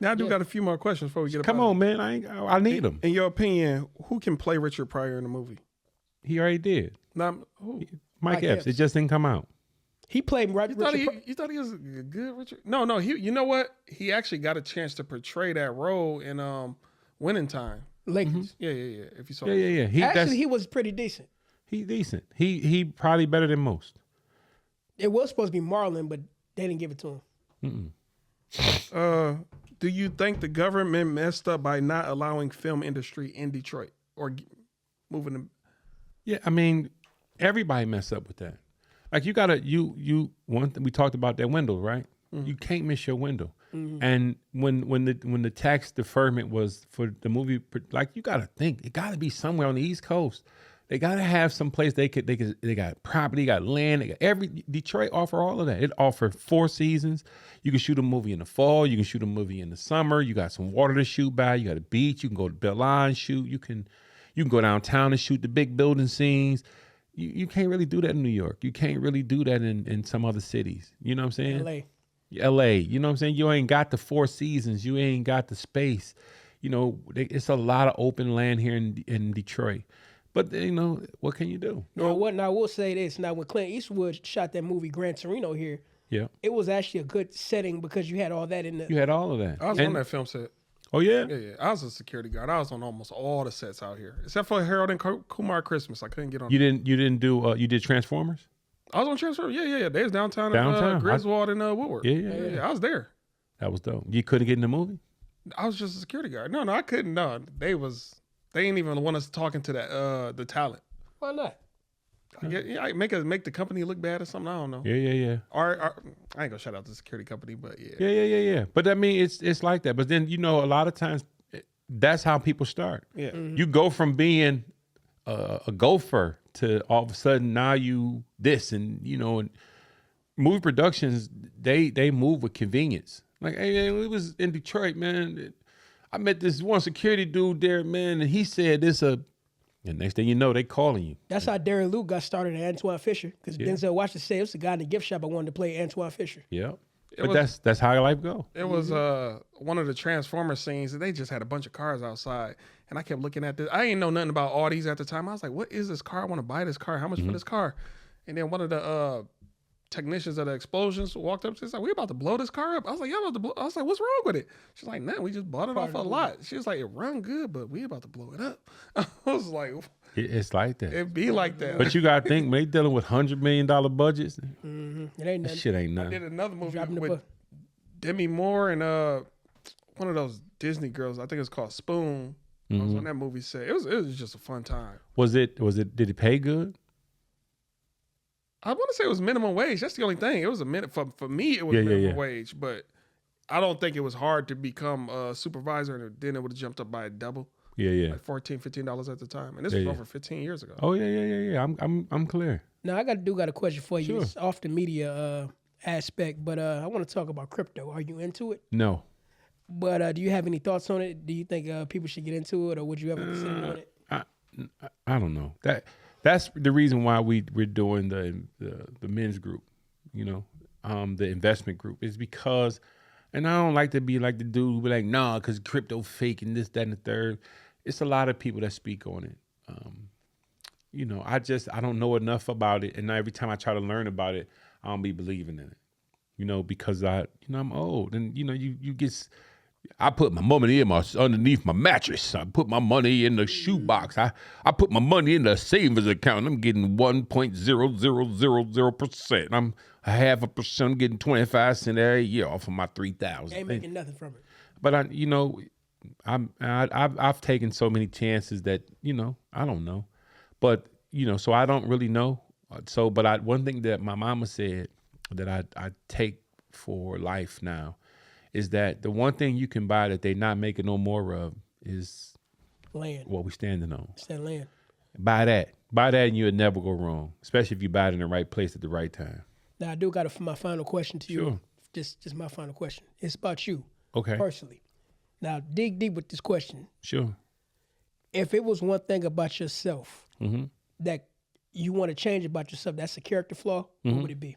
Now I do got a few more questions before we get. Come on, man. I need him. In your opinion, who can play Richard Pryor in the movie? He already did. Not who? Mike Epps. It just didn't come out. He played right. You thought he was a good Richard? No. You know what? He actually got a chance to portray that role in Winning Time. Lakers. Yeah. If you saw. Yeah. He was pretty decent. He decent. He probably better than most. It was supposed to be Marlon, but they didn't give it to him. Do you think the government messed up by not allowing film industry in Detroit or moving them? Yeah, I mean, everybody messed up with that. Like we talked about that window, right? You can't miss your window. And when the tax deferment was for the movie, like you got to think it got to be somewhere on the East Coast. They got to have some place they got property, got land. They got Detroit offer all of that. It offered 4 seasons. You can shoot a movie in the fall. You can shoot a movie in the summer. You got some water to shoot by. You got a beach. You can go to Belle Isle and shoot. You can go downtown and shoot the big building scenes. You can't really do that in New York. You can't really do that in some other cities. You know what I'm saying? LA. You know what I'm saying? You ain't got the 4 seasons. You ain't got the space. You know, it's a lot of open land here in Detroit. But, you know, what can you do? Now, I will say this. Now, when Clint Eastwood shot that movie Gran Torino here, it was actually a good setting because you had all that in the... You had all of that. I was on that film set. Oh, yeah? Yeah. I was a security guard. I was on almost all the sets out here. Except for Harold and Kumar Christmas. I couldn't get on. You didn't do... you did Transformers? I was on Transformers. Yeah. They was downtown. Griswold and Woodward. Yeah. I was there. That was dope. You couldn't get in the movie? I was just a security guard. No, I couldn't. No, they ain't even want us talking to the talent. Why not? Yeah, make the company look bad or something. I don't know. Yeah. I ain't gonna shout out the security company, but yeah. Yeah. But I mean, it's like that. But then a lot of times, that's how people start. Yeah. You go from being a gopher to all of a sudden now you this and movie productions they move with convenience. Like, hey man, we was in Detroit, man. I met this one security dude there, man, and he said this and next thing you know, they calling you. That's how Darren Luke got started at Antoine Fisher, because Denzel Washington said it was the guy in the gift shop I wanted to play Antoine Fisher. Yeah. But that's how life go. It was one of the Transformers scenes, and they just had a bunch of cars outside, and I kept looking at this. I ain't know nothing about Audis at the time. I was like, what is this car? I want to buy this car. How much for this car? And then one of the technicians of the explosions walked up. She's like, we about to blow this car up. I was like, y'all about to blow. I was like, what's wrong with it? She's like, nah, we just bought it off a lot. She was like, it run good, but we about to blow it up. I was like, it's like that. It be like that. But you got to think, man, they dealing with $100 million budgets. It ain't that nothing. shit ain't nothing. I did another movie with Demi Moore and one of those Disney girls. I think it's called Spoon. I was on that movie set. It was just a fun time. Was it? Did it pay good? I want to say it was minimum wage. That's the only thing. It was for me. It was minimum wage, but I don't think it was hard to become a supervisor, and then it would have jumped up by a double. Yeah. Like $14, $15 at the time, and this was over 15 years ago. Oh yeah. I'm clear. Now I got a question for you. Sure. It's off the media aspect, but I want to talk about crypto. Are you into it? No. But do you have any thoughts on it? Do you think people should get into it, or would you ever consider doing it? I don't know. That's the reason why we're doing the men's group, the investment group, is because, and I don't like to be like the dude who be like, nah, because crypto fake and this, that, and the third. It's a lot of people that speak on it. I don't know enough about it, and every time I try to learn about it, I don't be believing in it, because I'm old, and you get. I put my money underneath my mattress. I put my money in the shoebox. I put my money in the savings account. I'm getting 1.0000%. I'm 0.5%. I'm getting 25 cents every year off of my 3,000. Ain't making nothing from it. But I've taken so many chances that I don't know, but so I don't really know. So, but one thing that my mama said that I take for life now is that the one thing you can buy that they not making no more of is land. What we standing on. It's that land. Buy that, and you'll never go wrong, especially if you buy it in the right place at the right time. Now I do got my final question to you. Sure. Just my final question. It's about you. Okay. Personally. Now dig deep with this question. Sure. If it was one thing about yourself that you want to change about yourself, that's a character flaw, what would it be?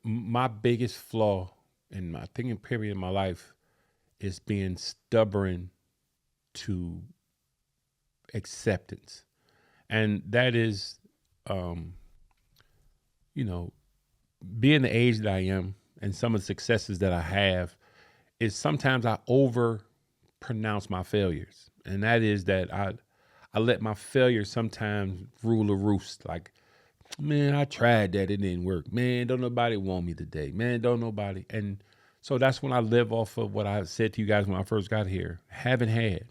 My biggest flaw and my thinking period in my life is being stubborn to acceptance. And that is, being the age that I am and some of the successes that I have is sometimes I over pronounce my failures. And that is that I let my failures sometimes rule the roost. Like, man, I tried that, it didn't work. Man, don't nobody want me today. Man, don't nobody. And so that's when I live off of what I said to you guys when I first got here. Haven't had,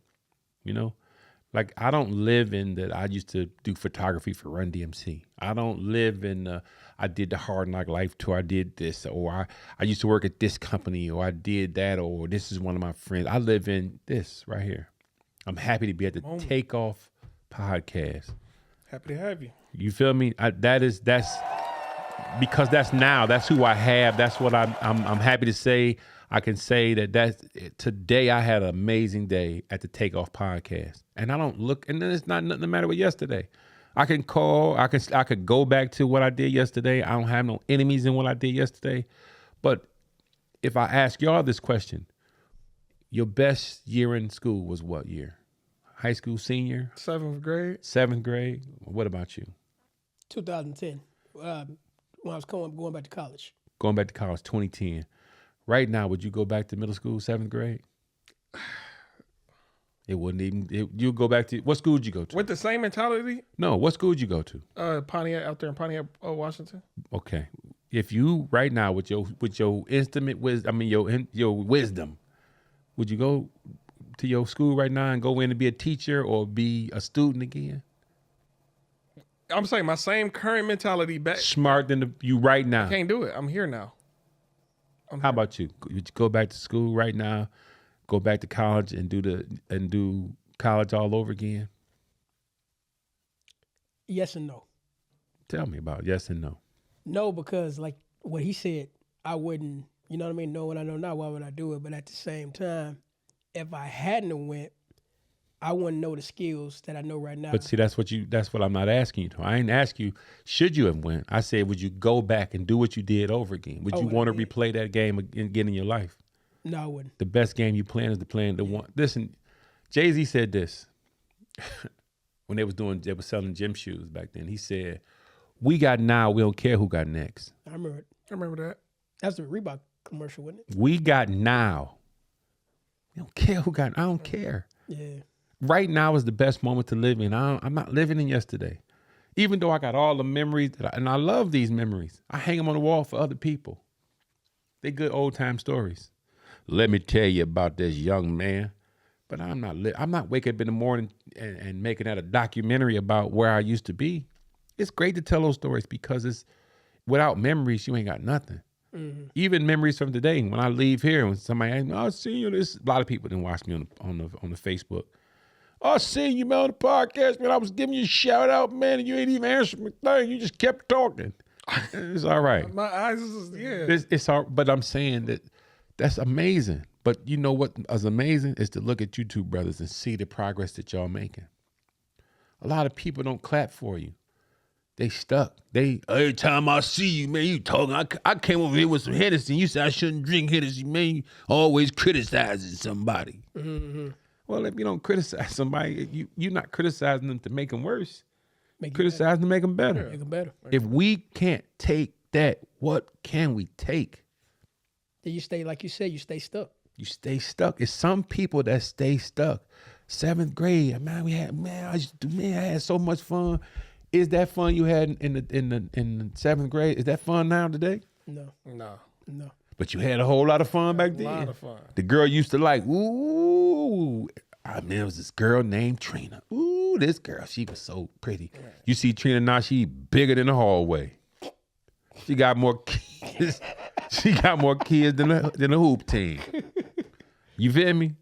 Like, I don't live in that I used to do photography for Run DMC. I don't live in I did the Hard Knock Life tour. I did this, or I used to work at this company, or I did that, or this is one of my friends. I live in this right here. I'm happy to be at the Takeoff podcast. Happy to have you. You feel me? That's because that's now. That's who I have. That's what I'm happy to say. I can say that today I had an amazing day at the Takeoff podcast, and I don't look, and then it's not nothing the matter with yesterday. I can call, I could go back to what I did yesterday. I don't have no enemies in what I did yesterday. But if I ask y'all this question, your best year in school was what year? High school senior? 7th grade. 7th grade. What about you? 2010. When I was going back to college. Going back to college, 2010. Right now, would you go back to middle school, 7th grade? It wouldn't even. You go back to what school did you go to? With the same mentality? No, what school did you go to? Pontiac, out there in Pontiac, Washington. Okay, if you right now with your intimate wisdom, your wisdom, would you go to your school right now and go in and be a teacher or be a student again? I'm saying my same current mentality back. Smart than you right now. I can't do it. I'm here now. How about you? Would you go back to school right now? Go back to college and do college all over again? Yes and no. Tell me about yes and no. No, because like what he said, I wouldn't, you know what I mean? Know what I know now, why would I do it? But at the same time, if I hadn't went, I wouldn't know the skills that I know right now. But see, that's what I'm not asking you to. I ain't ask you, should you have went? I said, would you go back and do what you did over again? Would you want to replay that game again in your life? No, I wouldn't. The best game you playing is the one. Listen, Jay-Z said this when they were selling gym shoes back then. He said, we got now, we don't care who got next. I remember it. I remember that. That's the Reebok commercial, wasn't it? We got now. We don't care who got, I don't care. Yeah. Right now is the best moment to live in. I'm not living in yesterday. Even though I got all the memories, and I love these memories. I hang them on the wall for other people. They're good old time stories. Let me tell you about this young man. But I'm not waking up in the morning and making that a documentary about where I used to be. It's great to tell those stories because it's without memories, you ain't got nothing. Mm-hmm. Even memories from today. When I leave here, when somebody asks me, "Oh, I see you," a lot of people didn't watch me on the Facebook. "Oh, I seen you, man, on the podcast, man. I was giving you a shout out, man, and you ain't even answering my thing. You just kept talking." It's all right. My eyes is It's all. But I'm saying that's amazing. But you know what is amazing is to look at you two brothers and see the progress that y'all making. A lot of people don't clap for you. They stuck. Every time I see you, man, you talking. I came over here with some Hennessy. You said I shouldn't drink Hennessy, man. You always criticizing somebody. Mm-hmm. Well, if you don't criticize somebody, you're not criticizing them to make them worse. Criticizing to make them better. Make them better. If we can't take that, what can we take? Then you stay, like you said, you stay stuck. You stay stuck. It's some people that stay stuck. 7th grade, man, I had so much fun. Is that fun you had in the 7th grade? Is that fun now today? No. But you had a whole lot of fun back then. A lot of fun. The girl used to like, ooh. There was this girl named Trina. Ooh, this girl, she was so pretty. Right. You see Trina now, she bigger than the hallway. She got more kids. She got more kids than the hoop team. You feel me?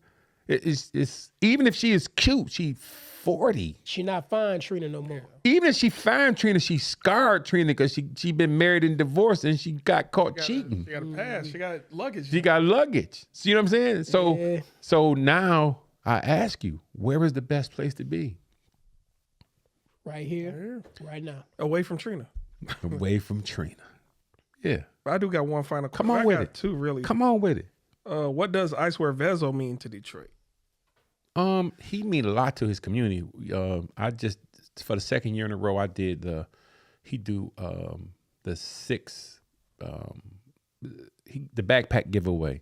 It's even if she is cute, she 40. She not fine Trina no more. Even if she fine Trina, she scarred Trina because she been married and divorced and she got caught cheating. She got a pass. She got luggage. She got luggage. See what I'm saying? So now I ask you, where is the best place to be? Right here, right now. Away from Trina. Away from Trina. Yeah. I do got one final question. Come on I with got it. two really. Come on with it. What does Icewear Vezo mean to Detroit? He mean a lot to his community. I just for the second year in a row I did the six the backpack giveaway.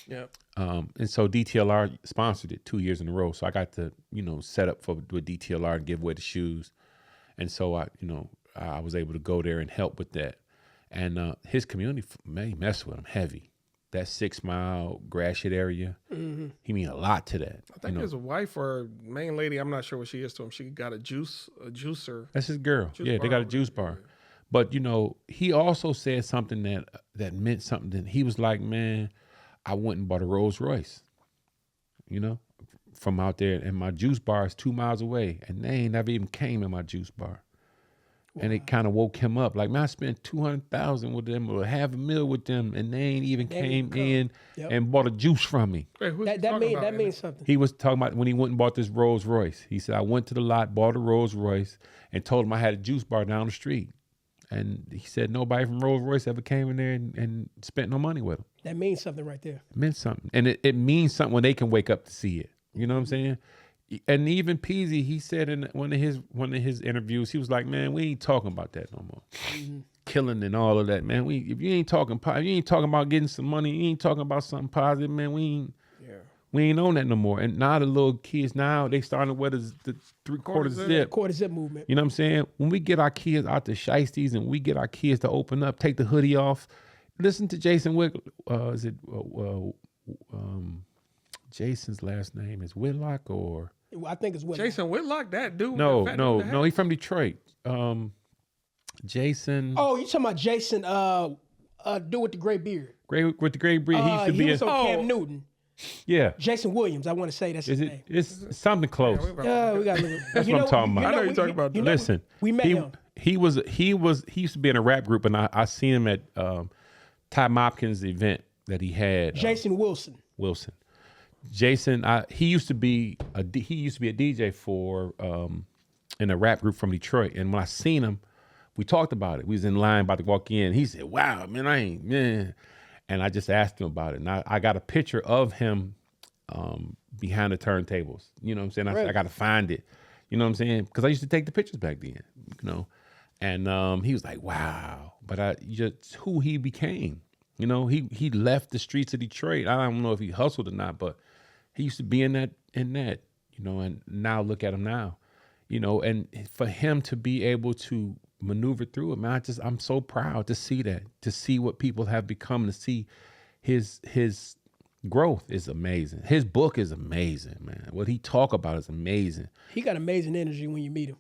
Yeah. And so DTLR sponsored it 2 years in a row. So I got to, set up with DTLR and give away the shoes. And so I was able to go there and help with that. And his community may mess with him heavy. That 6 Mile Gratiot area, he mean a lot to that. I think his wife or main lady, I'm not sure what she is to him. She got a juicer. That's his girl. Juice They bar got a over juice there. bar. But he also said something that meant something. He was like, man, I went and bought a Rolls Royce, from out there, and my juice bar is 2 miles away, and they ain't never even came in my juice bar. Wow. And it kind of woke him up. Like, man, I spent $200,000 with them or $500,000 with them, and they ain't even came in and bought a juice from me. Hey, that means something. He was talking about when he went and bought this Rolls Royce. He said, I went to the lot, bought a Rolls Royce, and told him I had a juice bar down the street. And he said nobody from Rolls Royce ever came in there and spent no money with him. That means something right there. It meant something. And it means something when they can wake up to see it. You know what I'm saying? And even Peasy, he said in one of his interviews, he was like, man, we ain't talking about that no more. Killing and all of that, man. If you ain't talking about getting some money, you ain't talking about something positive, man, we ain't on that no more. And now the little kids, they starting to wear the 3/4 zip. Quarter zip movement. You know what I'm saying? When we get our kids out the shiesties and we get our kids to open up, take the hoodie off, listen to Jason Wick. Jason's last name is Whitlock or? I think it's Whitlock. Jason Whitlock, that dude. No, he's from Detroit. Jason. Oh, you talking about Jason, dude with the gray beard. With the gray beard. He used to be was on Cam Newton. Yeah. Jason Williams, I want to say that's his name. It's something close. Yeah, we got a little. That's what I'm talking about. I know you're talking about. Listen, we met him. He used to be in a rap group, and I seen him at Ty Mopkins' event that he had. Jason Wilson. Jason, he used to be a DJ for in a rap group from Detroit, and when I seen him, we talked about it. We was in line about to walk in. He said, "Wow, man." And I just asked him about it. And I got a picture of him behind the turntables. You know what I'm saying? I got to find it. You know what I'm saying? Because I used to take the pictures back then, And he was like, wow. But just who he became. He left the streets of Detroit. I don't know if he hustled or not, but he used to be in that, and now look at him now. And for him to be able to maneuver through it, man, I'm so proud to see that, to see what people have become, to see his growth is amazing. His book is amazing, man. What he talk about is amazing. He got amazing energy when you meet him.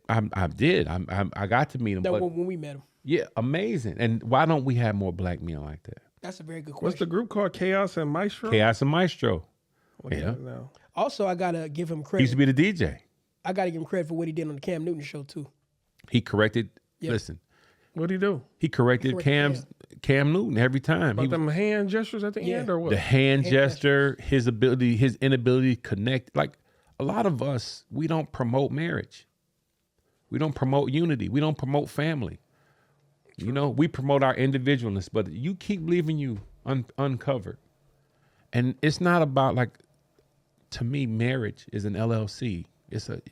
I did. I got to meet him. When we met him. Yeah, amazing. And why don't we have more black men like that? That's a very good question. What's the group called? Chaos and Maestro? Chaos and Maestro. Now? Also, I got to give him credit. He used to be the DJ. I got to give him credit for what he did on the Cam Newton show, too. He corrected, listen. What'd he do? He corrected Cam Newton every time. About them hand gestures at the end or what? The hand gesture, his inability to connect. Like a lot of us, we don't promote marriage. We don't promote unity. We don't promote family. True. We promote our individualness, but you keep leaving you uncovered. And it's not about to me, marriage is an LLC.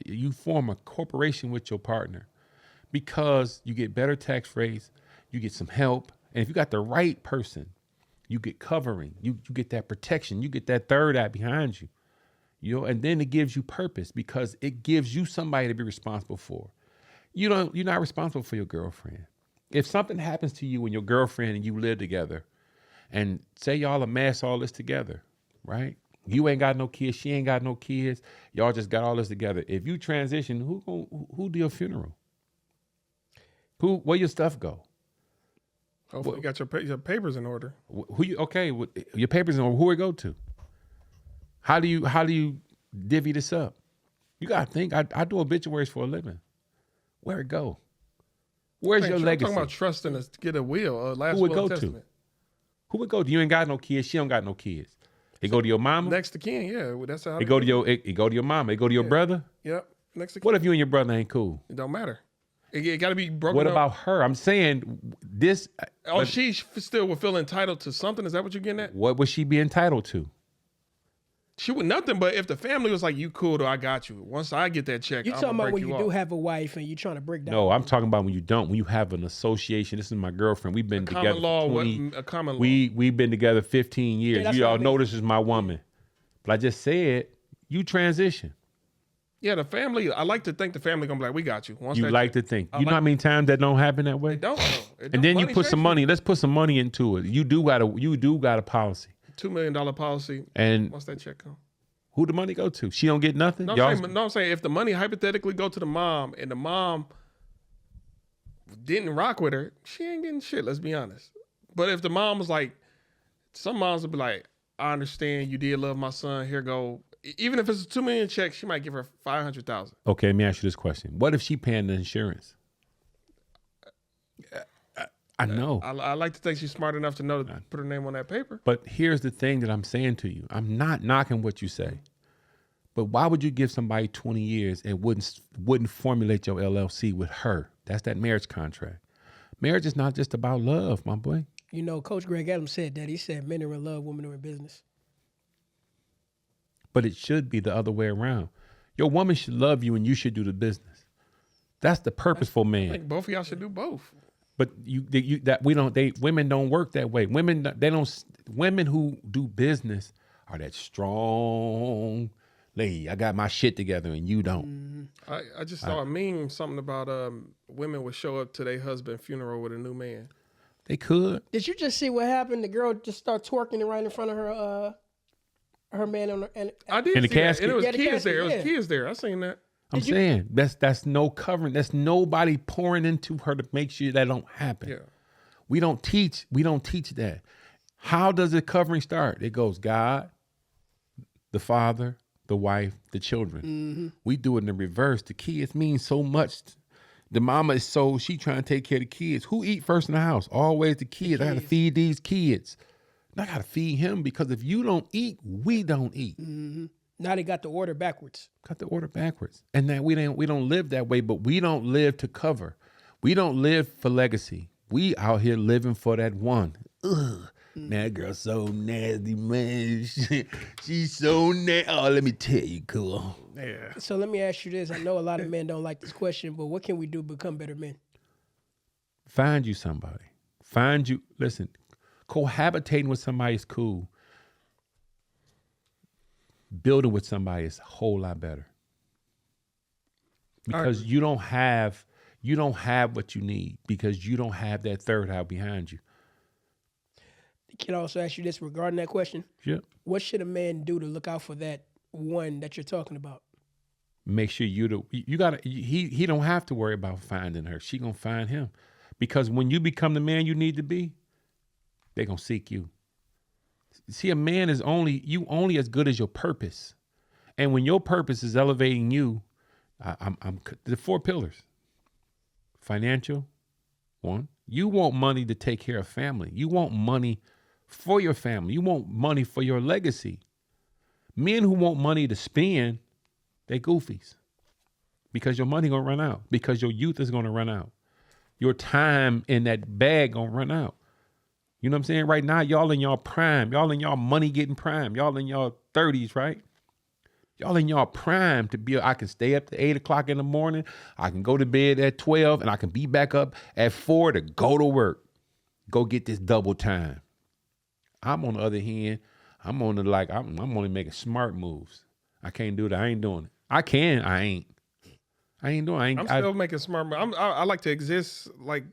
You form a corporation with your partner because you get better tax rates, you get some help, and if you got the right person, you get covering, you get that protection, you get that third eye behind you, and then it gives you purpose because it gives you somebody to be responsible for. You're not responsible for your girlfriend. If something happens to you and your girlfriend and you live together, and say y'all amass all this together, right? You ain't got no kids, she ain't got no kids. Y'all just got all this together. If you transition, who do your funeral? Where your stuff go? Hopefully you got your papers in order. Your papers in order. Who it go to? How do you divvy this up? You gotta think. I do obituaries for a living. Where it go? Where's your legacy? I'm talking about trusting us to get a will. Who would go to? Who would go to? You ain't got no kids. She don't got no kids. It go to your mama. Next to kin, yeah. That's how. It go to your mama. It go to your brother. Yep. Next to kin. What if you and your brother ain't cool? It don't matter. It got to be broken What up. about her? I'm saying this. Oh, but she still would feel entitled to something. Is that what you're getting at? what would she be entitled to? She would nothing. But if the family was like, "You cool, though, I got you. Once I get that check, You I'm talking gonna about break when you you do off." have a wife and you trying to break down? No, I'm talking about when you don't. When you have an association. This is my girlfriend. We've been together Common law. for 20. A common law. We've been together 15 years. that's You what I all mean. know this is my woman. But I just said you transition. Yeah, the family. I like to think the family gonna be like, "We got you." Once You that like to check- think. I You know like- how many times that don't happen that way? It don't. Though. It And don't. then you Money put some changed. money. Let's put some money into it. You do got a policy. $2 million policy. And Once that check come. who the money go to? She don't get nothing. No, Y'all, I'm saying if the money hypothetically go to the mom and the mom didn't rock with her, she ain't getting shit. Let's be honest. But if the mom was like, some moms would be like, "I understand you did love my son. Here go." Even if it's a $2 million check, she might give her $500,000. okay, let me ask you this question. What if she paying the insurance? I know. I like to think she's smart enough to know to put her name on that paper. But here's the thing that I'm saying to you. I'm not knocking what you say. But why would you give somebody 20 years and wouldn't formulate your LLC with her? That's that marriage contract. Marriage is not just about love, my boy. You know, Coach Greg Adams said that. He said men are in love, women are in business. But it should be the other way around. Your woman should love you and you should do the business. That's the purposeful I man. think both of y'all should do both. But women don't work that way. Women who do business are that strong lady. I got my shit together and you don't. I just saw a meme, something about women would show up to their husband's funeral with a new man. They could. Did you just see what happened? The girl just started twerking right in front of her man on her, and I did In the see that. casket? And it was Yeah, the kids casket, there. It was yeah. kids there. I seen that. I'm saying that's no covering. That's nobody pouring into her to make sure that don't happen. Yeah. We don't teach that. How does the covering start? It goes God, the father, the wife, the children. We do it in the reverse. The kids mean so much. The mama is she trying to take care of the kids. Who eat first in the house? Always the kids. I got to feed these kids. I got to feed him because if you don't eat, we don't eat. now they got the order backwards. Got the order backwards. And that we don't live that way, but we don't live to cover. We don't live for legacy. We out here living for that one. Ugh. Man, that girl's so nasty, man. She's so nasty. Oh, let me tell you, cool. Yeah. So let me ask you this. I know a lot of men don't like this question, but what can we do to become better men? Find you somebody. Listen, cohabitating with somebody is cool. Building with somebody is a whole lot better. Because you don't have what you need because you don't have that third eye behind you. Can I also ask you this regarding that question? Yeah. What should a man do to look out for that one that you're talking about? Make sure he don't have to worry about finding her. She gonna find him. Because when you become the man you need to be, they gonna seek you. See, a man is only as good as your purpose. And when your purpose is elevating you, I'm the 4 pillars. Financial, 1. You want money to take care of family. You want money for your family. You want money for your legacy. Men who want money to spend, they goofies. Because your money gonna run out. Because your youth is gonna run out. Your time in that bag gonna run out. You know what I'm saying? Right now, y'all in y'all prime. Y'all in y'all money getting prime. Y'all in y'all 30s, right? Y'all in y'all prime to be, I can stay up to 8 o'clock in the morning. I can go to bed at 12 and I can be back up at 4 to go to work. Go get this double time. I'm on the other hand, I'm only making smart moves. I can't do that. I ain't doing it. I can, I ain't. I'm still making smart moves. I like to exist like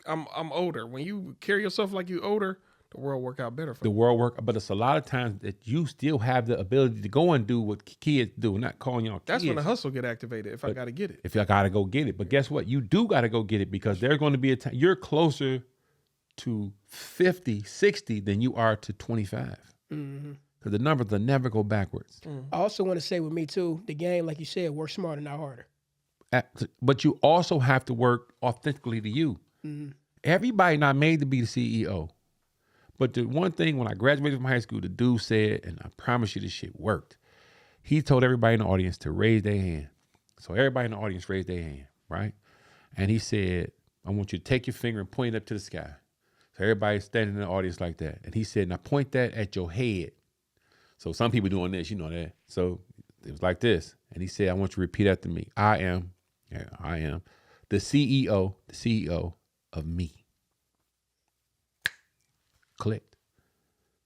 I'm older. When you carry yourself like you older, the world work out better for the you. world work, but it's a lot of times that you still have the ability to go and do what kids do, not calling y'all kids. That's when the hustle get activated if I got to get it. If I got to go get it. But guess what? You do got to go get it because there's going to be a time you're closer to 50, 60 than you are to 25. Because the numbers will never go backwards. I also want to say with me too, the game, like you said, work smarter, not harder. But you also have to work authentically to you. Everybody not made to be the CEO. But the one thing when I graduated from high school, the dude said, and I promise you this shit worked. He told everybody in the audience to raise their hand. So everybody in the audience raised their hand, right? And he said, I want you to take your finger and point it up to the sky. So everybody's standing in the audience like that. And he said, now point that at your head. So some people doing this, you know that. So it was like this. And he said, I want you to repeat after me. I am the CEO of me. Clicked.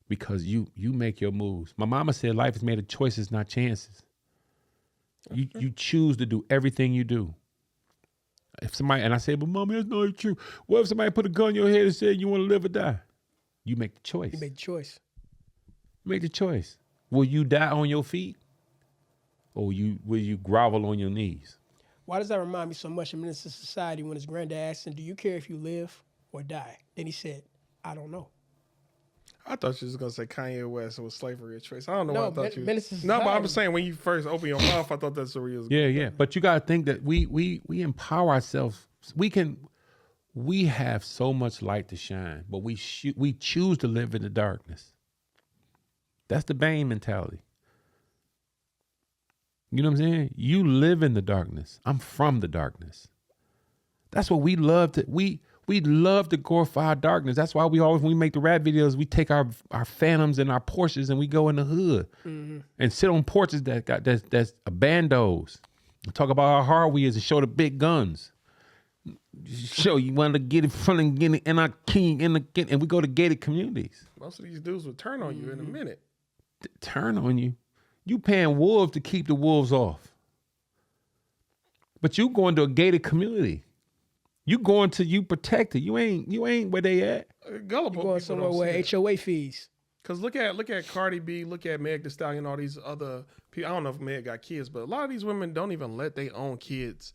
Because you make your moves. My mama said life is made of choices, not chances. You choose to do everything you do. If somebody, and I said, but mommy, that's not true. What if somebody put a gun in your head and said you want to live or die? You make the choice. You make the choice. You make the choice. Will you die on your feet? Or will you grovel on your knees? Why does that remind me so much of Minister Society when his granddad asked him, do you care if you live or die? Then he said, I don't know. I thought you was gonna say Kanye West was slavery a choice. I don't know No, what I thought you. Minister No, but I'm Society. saying when you first open your mouth, I thought that's where you was. Yeah. But you gotta think that we empower ourselves. We have so much light to shine, but we choose to live in the darkness. That's the Bane mentality. You know what I'm saying? You live in the darkness. I'm from the darkness. That's what we love to we love to glorify darkness. That's why we always, when we make the rap videos, we take our Phantoms and our Porsches and we go in the hood and sit on porches that's bandos. Talk about how hard we is to show the big guns. Show you want to get in front and get in our king and we go to gated communities. Most of these dudes would turn on you in a minute. Turn on you. You paying wolves to keep the wolves off. But you going to a gated community. You going to you protected. You ain't where they at. Gullible. You going somewhere where HOA fees. Because look at Cardi B, look at Meg Thee Stallion, all these other people. I don't know if Meg got kids, but a lot of these women don't even let their own kids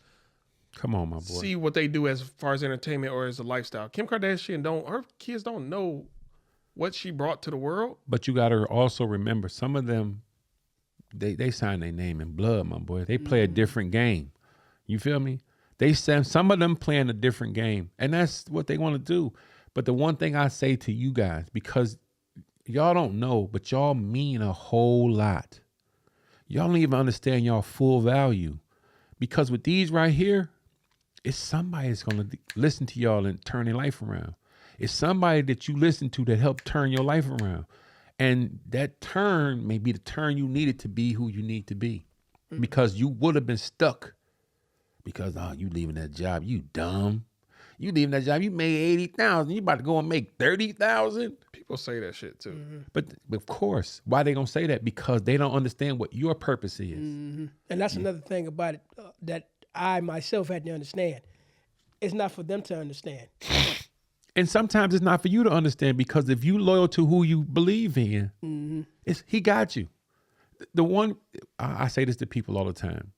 Come on, my boy. see what they do as far as entertainment or as a lifestyle. Kim Kardashian her kids don't know what she brought to the world. But you got to also remember, some of them, they sign their name in blood, my boy. They play a different game. You feel me? Some of them playing a different game, and that's what they want to do. But the one thing I say to you guys, because y'all don't know, but y'all mean a whole lot. Y'all don't even understand y'all full value. Because with these right here, it's somebody that's going to listen to y'all and turn their life around. It's somebody that you listen to that helped turn your life around. And that turn may be the turn you needed to be who you need to be. Because you would have been stuck. Because, you leaving that job, you dumb. You leaving that job, you made 80,000. You about to go and make 30,000. People say that shit too. But of course, why they gonna say that? Because they don't understand what your purpose is. And that's another thing about it that I myself had to understand. It's not for them to understand. And sometimes it's not for you to understand, because if you loyal to who you believe in, he got you. The one, I say this to people all the time.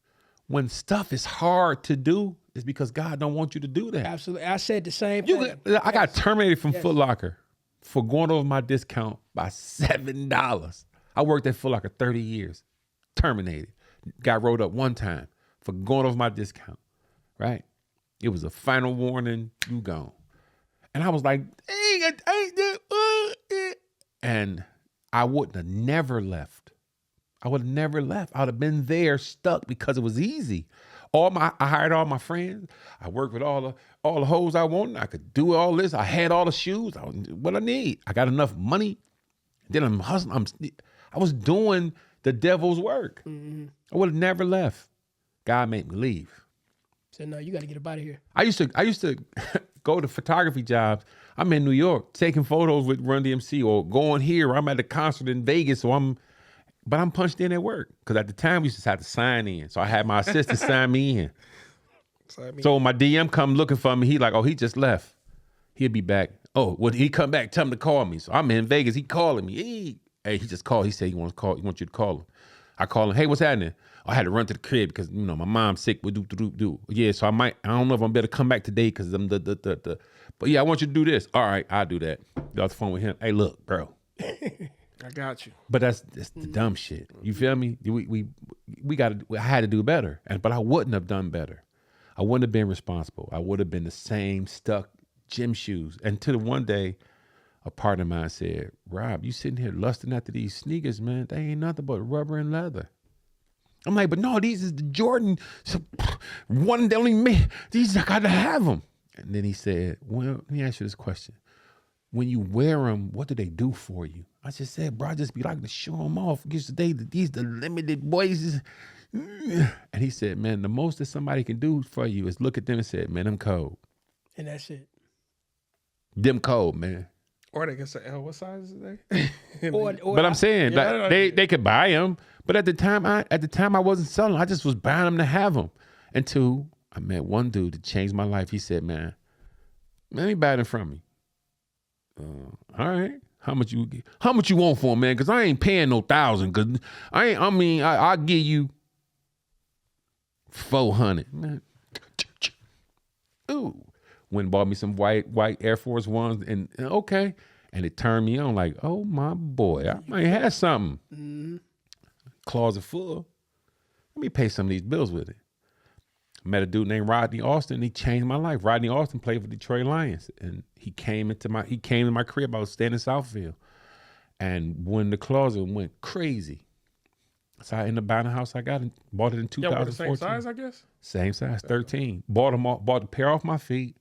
When stuff is hard to do, it's because God don't want you to do that. Absolutely. I said the same thing. I got terminated from Foot Locker for going over my discount by $7. I worked at Foot Locker 30 years. Terminated. Got rolled up one time for going over my discount, right? It was a final warning, you gone. And I was like, and I wouldn't have never left. I would have never left. I would have been there stuck because it was easy. I hired all my friends. I worked with all the hoes I wanted. I could do all this. I had all the shoes. What I need. I got enough money. Then I'm hustling. I was doing the devil's work. I would have never left. God made me leave. Said, no, you got to get up out of here. I used to go to photography jobs. I'm in New York taking photos with Run DMC, or going here. Or I'm at a concert in Vegas, but I'm punched in at work, because at the time we used to have to sign in. So I had my assistant sign me in. So when my DM come looking for me, he like, oh, he just left. He'll be back. Oh, when he come back, tell him to call me. So I'm in Vegas. He calling me. He just called. He said he wants you to call him. I call him. Hey, what's happening? I had to run to the crib because my mom's sick. We do. Yeah, so I don't know if I'm better come back today because I'm but yeah, I want you to do this. All right, I'll do that. Got off the phone with him. Hey, look, bro. I got you. But that's the dumb shit. You feel me? I had to do better, but I wouldn't have done better. I wouldn't have been responsible. I would have been the same stuck gym shoes. Until one day, a partner of mine said, Rob, you sitting here lusting after these sneakers, man. They ain't nothing but rubber and leather. I'm like, but no, these is the Jordan. So, one that only me. These I gotta have them. And then he said, well, let me ask you this question. When you wear them, what do they do for you? I just said, bro, I just be like to show them off. These the limited boys. And he said, man, the most that somebody can do for you is look at them and say, man, them cold. And that's it. Them cold, man. Or they can say, "Oh, what size is they?" But I'm saying that they could buy them. But at the time I wasn't selling them. I just was buying them to have them. Until I met one dude that changed my life. He said, man, let me buy them from me. All right. How much you want for them, man? Because I ain't paying no $1,000. Because I'll give you $400. Man. Ooh. Went and bought me some white Air Force Ones, and okay. And it turned me on like, oh my boy, I might have something. Mm-hmm. Closet full. Let me pay some of these bills with it. Met a dude named Rodney Austin. He changed my life. Rodney Austin played for Detroit Lions, and he came to my crib. I was staying in Southfield, and when the closet went crazy, so I ended up buying a house. Bought it in 2014. Yeah, the same size, I guess. Same size, 13. Bought them all. Bought the pair off my feet.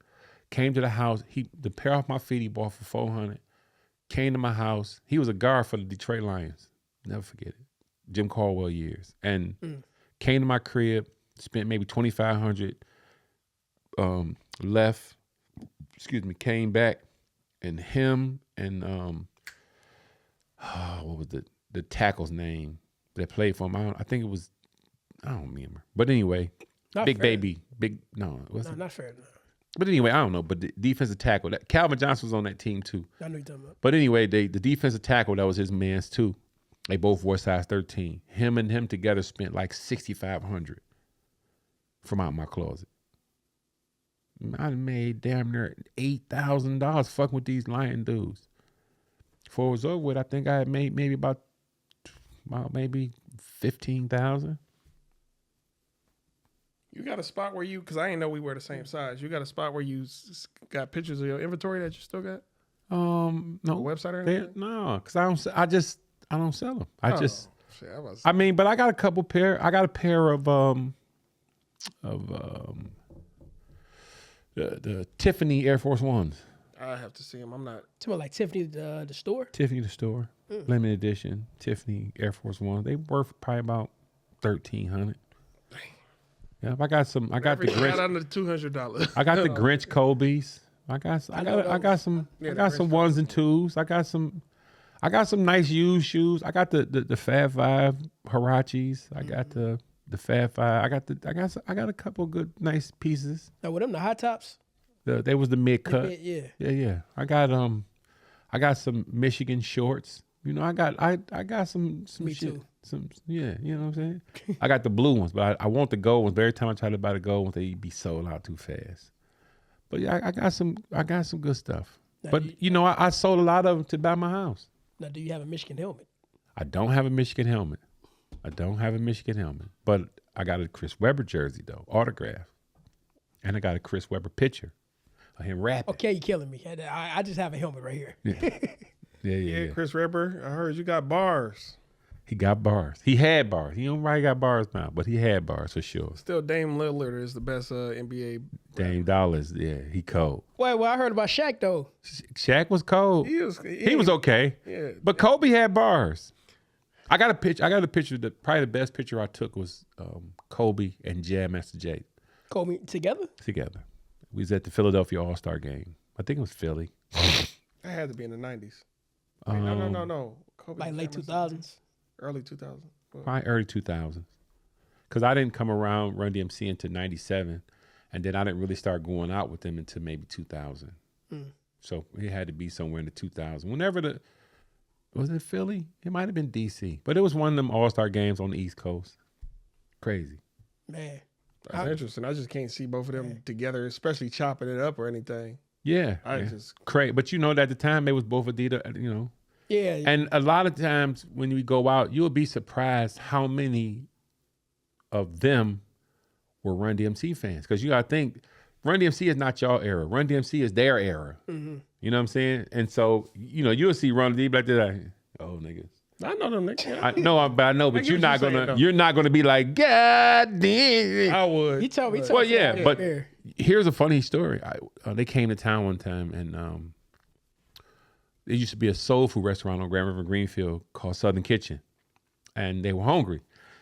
Came to the house. The pair off my feet he bought for $400. Came to my house. He was a guard for the Detroit Lions. Never forget it. Jim Caldwell years, and came to my crib. Spent maybe $2,500, left, came back, and him and, what was the tackle's name that played for him? I think it was, I don't remember. But anyway, not Big fair. Baby, not fair. No. But anyway, I don't know. But the defensive tackle, that Calvin Johnson was on that team too. I know you're talking about. But anyway, the defensive tackle, that was his man's too. They both wore size 13. Him and him together spent like $6,500. From out my closet. I made damn near $8,000 fucking with these Lion dudes. Before it was over with, I think I had made maybe about maybe 15,000. You got a spot where because I didn't know we were the same size. You got a spot where you got pictures of your inventory that you still got? No. A website or anything? No, because I don't sell them. Shit, but I got a couple pair. I got a pair of the Tiffany Air Force Ones. I have to see them. I'm not. Talking like Tiffany the store? Tiffany the store. Limited edition Tiffany Air Force Ones. They worth probably about $1,300. Yeah, I got the Grinch. Got under $200. I got the Grinch Kobe's. I got some ones and twos. I got some nice used shoes. I got the Fab Five Huaraches. I got the Fab Five. I got a couple good nice pieces. Now with them the high tops? They was the mid cut. Yeah. I got some Michigan shorts. You know, I got some Me shit. too. You know what I'm saying? I got the blue ones, but I want the gold ones. But every time I try to buy the gold ones, they be sold out too fast. But yeah, I got some good stuff. Now, but I sold a lot of them to buy my house. Now, do you have a Michigan helmet? I don't have a Michigan helmet. But I got a Chris Webber jersey though, autograph, and I got a Chris Webber picture of him rapping. Okay, you're killing me. I just have a helmet right here. Yeah. Chris Webber, I heard you got bars. He got bars. He had bars. He don't probably got bars now, but he had bars for sure. Still, Dame Lillard is the best NBA. Dame Dollars, yeah, he cold. Well, I heard about Shaq though. Shaq was cold. He was okay. Yeah, but Kobe had bars. I got a picture. Probably the best picture I took was Kobe and Jam Master Jay. Kobe together. We was at the Philadelphia All-Star game. I think it was Philly. That had to be in the 90s. Wait, no. Kobe like late 2000s. Early 2000s. Probably early 2000s. Because I didn't come around Run DMC until 97. And then I didn't really start going out with them until maybe 2000. So it had to be somewhere in the 2000s. Whenever was it Philly? It might have been DC. But it was one of them All-Star games on the East Coast. Crazy. Man. That's interesting. I just can't see both of them together, especially chopping it up or anything. Yeah. Just crazy. But at the time they was both Adidas, Yeah. And a lot of times when we go out, you'll be surprised how many of them were Run DMC fans. Because you got to think, Run DMC is not y'all era. Run DMC is their era. Mm-hmm. You know what I'm saying? And so, you'll see Run DMC like that. Oh, niggas. I know them niggas. I know, but get you're what not you're saying, gonna though. you're not gonna be like, God damn. I would. He told me. Well, yeah, but fair. here's a funny story. They came to town one time, and there used to be a soul food restaurant on Grand River Greenfield called Southern Kitchen, and they were hungry.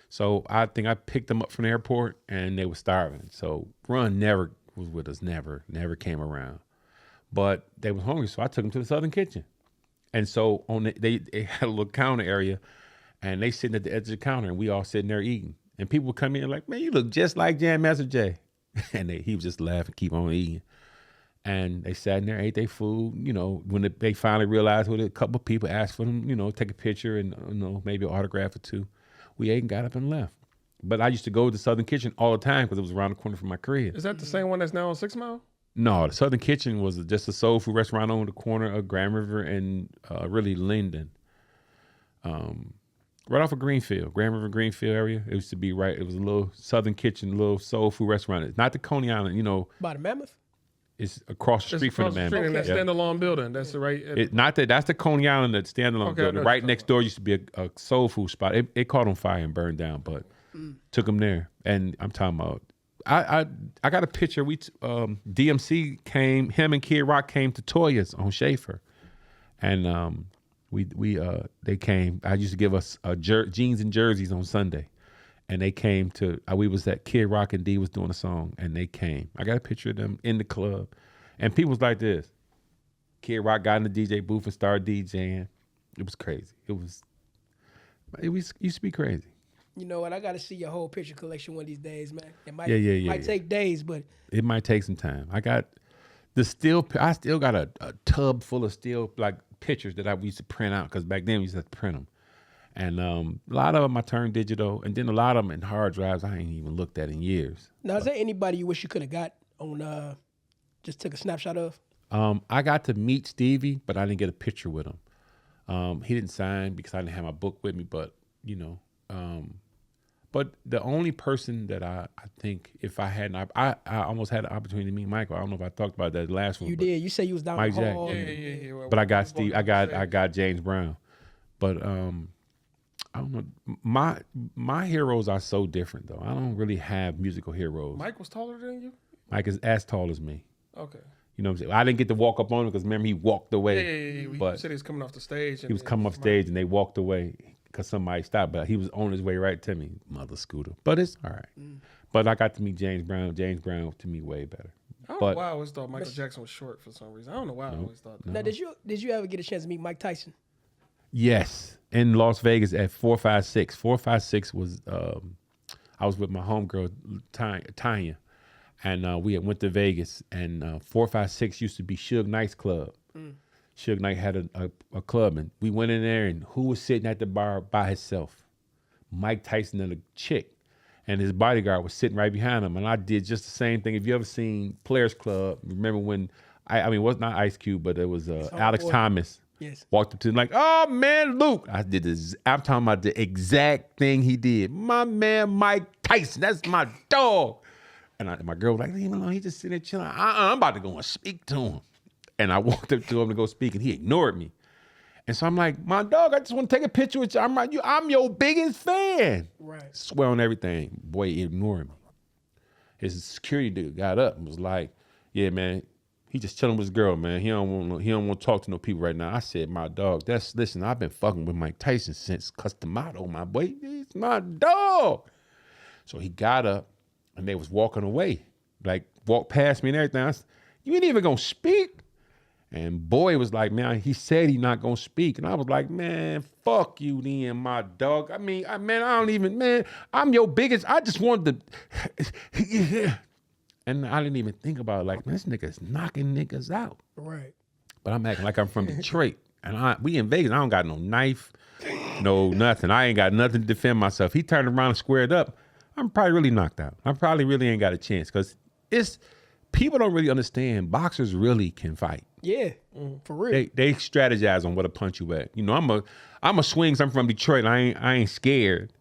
So I think I picked them up from the airport, and they were starving. So Run never was with us, never came around. But they were hungry, so I took them to the Southern Kitchen. And so they had a little counter area, and they sitting at the edge of the counter, and we all sitting there eating. And people would come in like, man, you look just like Jam Master Jay. And he was just laughing, keep on eating. And they sat in there, ate their food. You know, when they finally realized what a couple of people asked for them, you know, take a picture and, you know, maybe an autograph or two. We ate and got up and left. But I used to go to the Southern Kitchen all the time because it was around the corner from my crib. Is that the same one that's now on 6 Mile? No, the Southern Kitchen was just a soul food restaurant on the corner of Grand River and really Linden. Right off of Greenfield, Grand River Greenfield area. It used to be right. It was a little Southern Kitchen, little soul food restaurant. It's not the Coney Island, you know. By the Mammoth? It's across the street from the Mammoth. And that standalone building. That's the right. Not that. That's the Coney Island that standalone building. Right next door used to be a soul food spot. It caught on fire and burned down, but took them there. And I'm talking about. I got a picture. DMC came. Him and Kid Rock came to Toya's on Schaefer, and they came. I used to give us jeans and jerseys on Sunday, and they came to. We was at Kid Rock and D was doing a song, and they came. I got a picture of them in the club, and people was like this. Kid Rock got in the DJ booth and started DJing. It was crazy. It used to be crazy. You know what? I got to see your whole picture collection one of these days, man. It might, might take days, but it might take some time. I got I still got a tub full of still like pictures that I used to print out because back then we used to have to print them. And a lot of them I turned digital, and then a lot of them in hard drives I ain't even looked at in years. Now, is there anybody you wish you could have got on? Just took a snapshot of? I got to meet Stevie, but I didn't get a picture with him. He didn't sign because I didn't have my book with me, but you know. But the only person that I think if I hadn't, I almost had the opportunity to meet Michael. I don't know if I talked about that last one. You did. You say you was down Mike the Jack. hall. Yeah. But I got Steve. I got James Brown. But I don't know. My heroes are so different though. I don't really have musical heroes. Mike was taller than you? Mike is as tall as me. Okay. You know what I'm saying? I didn't get to walk up on him because remember he walked away. Yeah. But He said he was coming off the stage. he was coming off stage and they walked away. Because somebody stopped, but he was on his way right to me, mother scooter. But it's all right. But I got to meet James Brown. James Brown, to me, way better. I don't know why I always thought Michael Jackson was short for some reason. I don't know why I always thought that. Now, did you ever get a chance to meet Mike Tyson? Yes, in Las Vegas at 456. 456 was, I was with my homegirl, Tanya, and we went to Vegas, and 456 used to be Suge Knight's club. Suge Knight had a club, and we went in there, and who was sitting at the bar by himself? Mike Tyson and a chick, and his bodyguard was sitting right behind him, and I did just the same thing. If you ever seen Players Club, remember when, I mean, it was not Ice Cube, but it was Alex Thomas. Yes. Walked up to him like, oh, man, Luke. I did this. I'm talking about the exact thing he did. My man, Mike Tyson, that's my dog. And my girl was like, leave him alone. He just sitting there chilling. I'm about to go and speak to him. And I walked up to him to go speak, and he ignored me. And so I'm like, my dog, I just want to take a picture with you. I'm your biggest fan. Right. Swear on everything. Boy, he ignored me. His security dude got up and was like, yeah, man, he just chilling with his girl, man. He don't want to talk to no people right now. I said, my dog, listen, I've been fucking with Mike Tyson since Customato, my boy. He's my dog. So he got up, and they was walking away. Like, walked past me and everything. I said, you ain't even going to speak? And boy was like, man, he said he not gonna speak. And I was like, man, fuck you then, my dog. I mean, I'm your biggest, I just wanted to, and I didn't even think about it. Like, man, this nigga's knocking niggas out. Right. But I'm acting like I'm from Detroit. And we in Vegas, I don't got no knife, no nothing. I ain't got nothing to defend myself. He turned around and squared up. I'm probably really knocked out. I probably really ain't got a chance because people don't really understand boxers really can fight. Yeah, for real. They strategize on what to punch you at. You know, I'm a swing. I'm from Detroit. I ain't scared,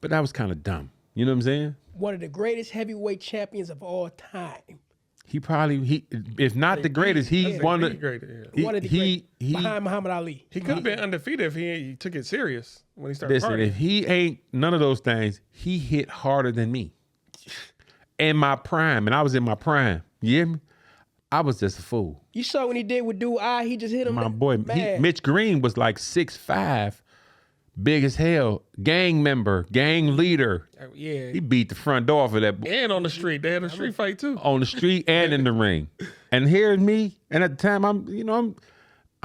but that was kind of dumb. You know what I'm saying? One of the greatest heavyweight champions of all time. if not the greatest, he won He the great. One of the great behind Muhammad Ali. He could have been undefeated if he took it serious when he started Listen, partying. if he ain't none of those things, he hit harder than me. In my prime, and I was in my prime. You hear me? I was just a fool. You saw when he did with Dude I, he just hit him. My boy, Man. Mitch Green was like 6'5", big as hell, gang member, gang leader. Yeah. He beat the front door for that And on the street. They had a street fight too. on the street and in the ring. And here's me, and at the time I'm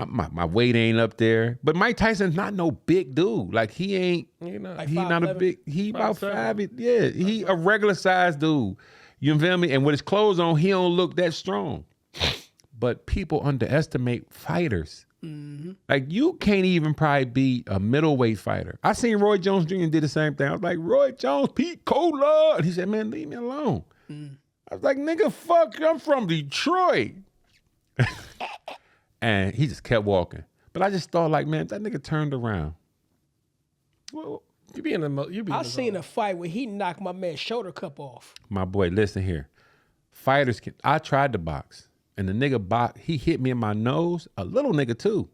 my weight ain't up there, but Mike Tyson's not no big dude. Like he ain't. You know. Like He not a 5'11"? big. He about 5'7". 5. Yeah, he a regular sized dude. You feel me? And with his clothes on, he don't look that strong. But people underestimate fighters. Like you can't even probably be a middleweight fighter. I seen Roy Jones Jr. did the same thing. I was like, Roy Jones, Pete Cola. And he said, man, leave me alone. I was like, nigga, fuck, I'm from Detroit. And he just kept walking. But I just thought, like, man, that nigga turned around. Well, You be in the. I seen a fight where he knocked my man's shoulder cup off. my boy, listen here. Fighters can. I tried to box, and the nigga he hit me in my nose. A little nigga too.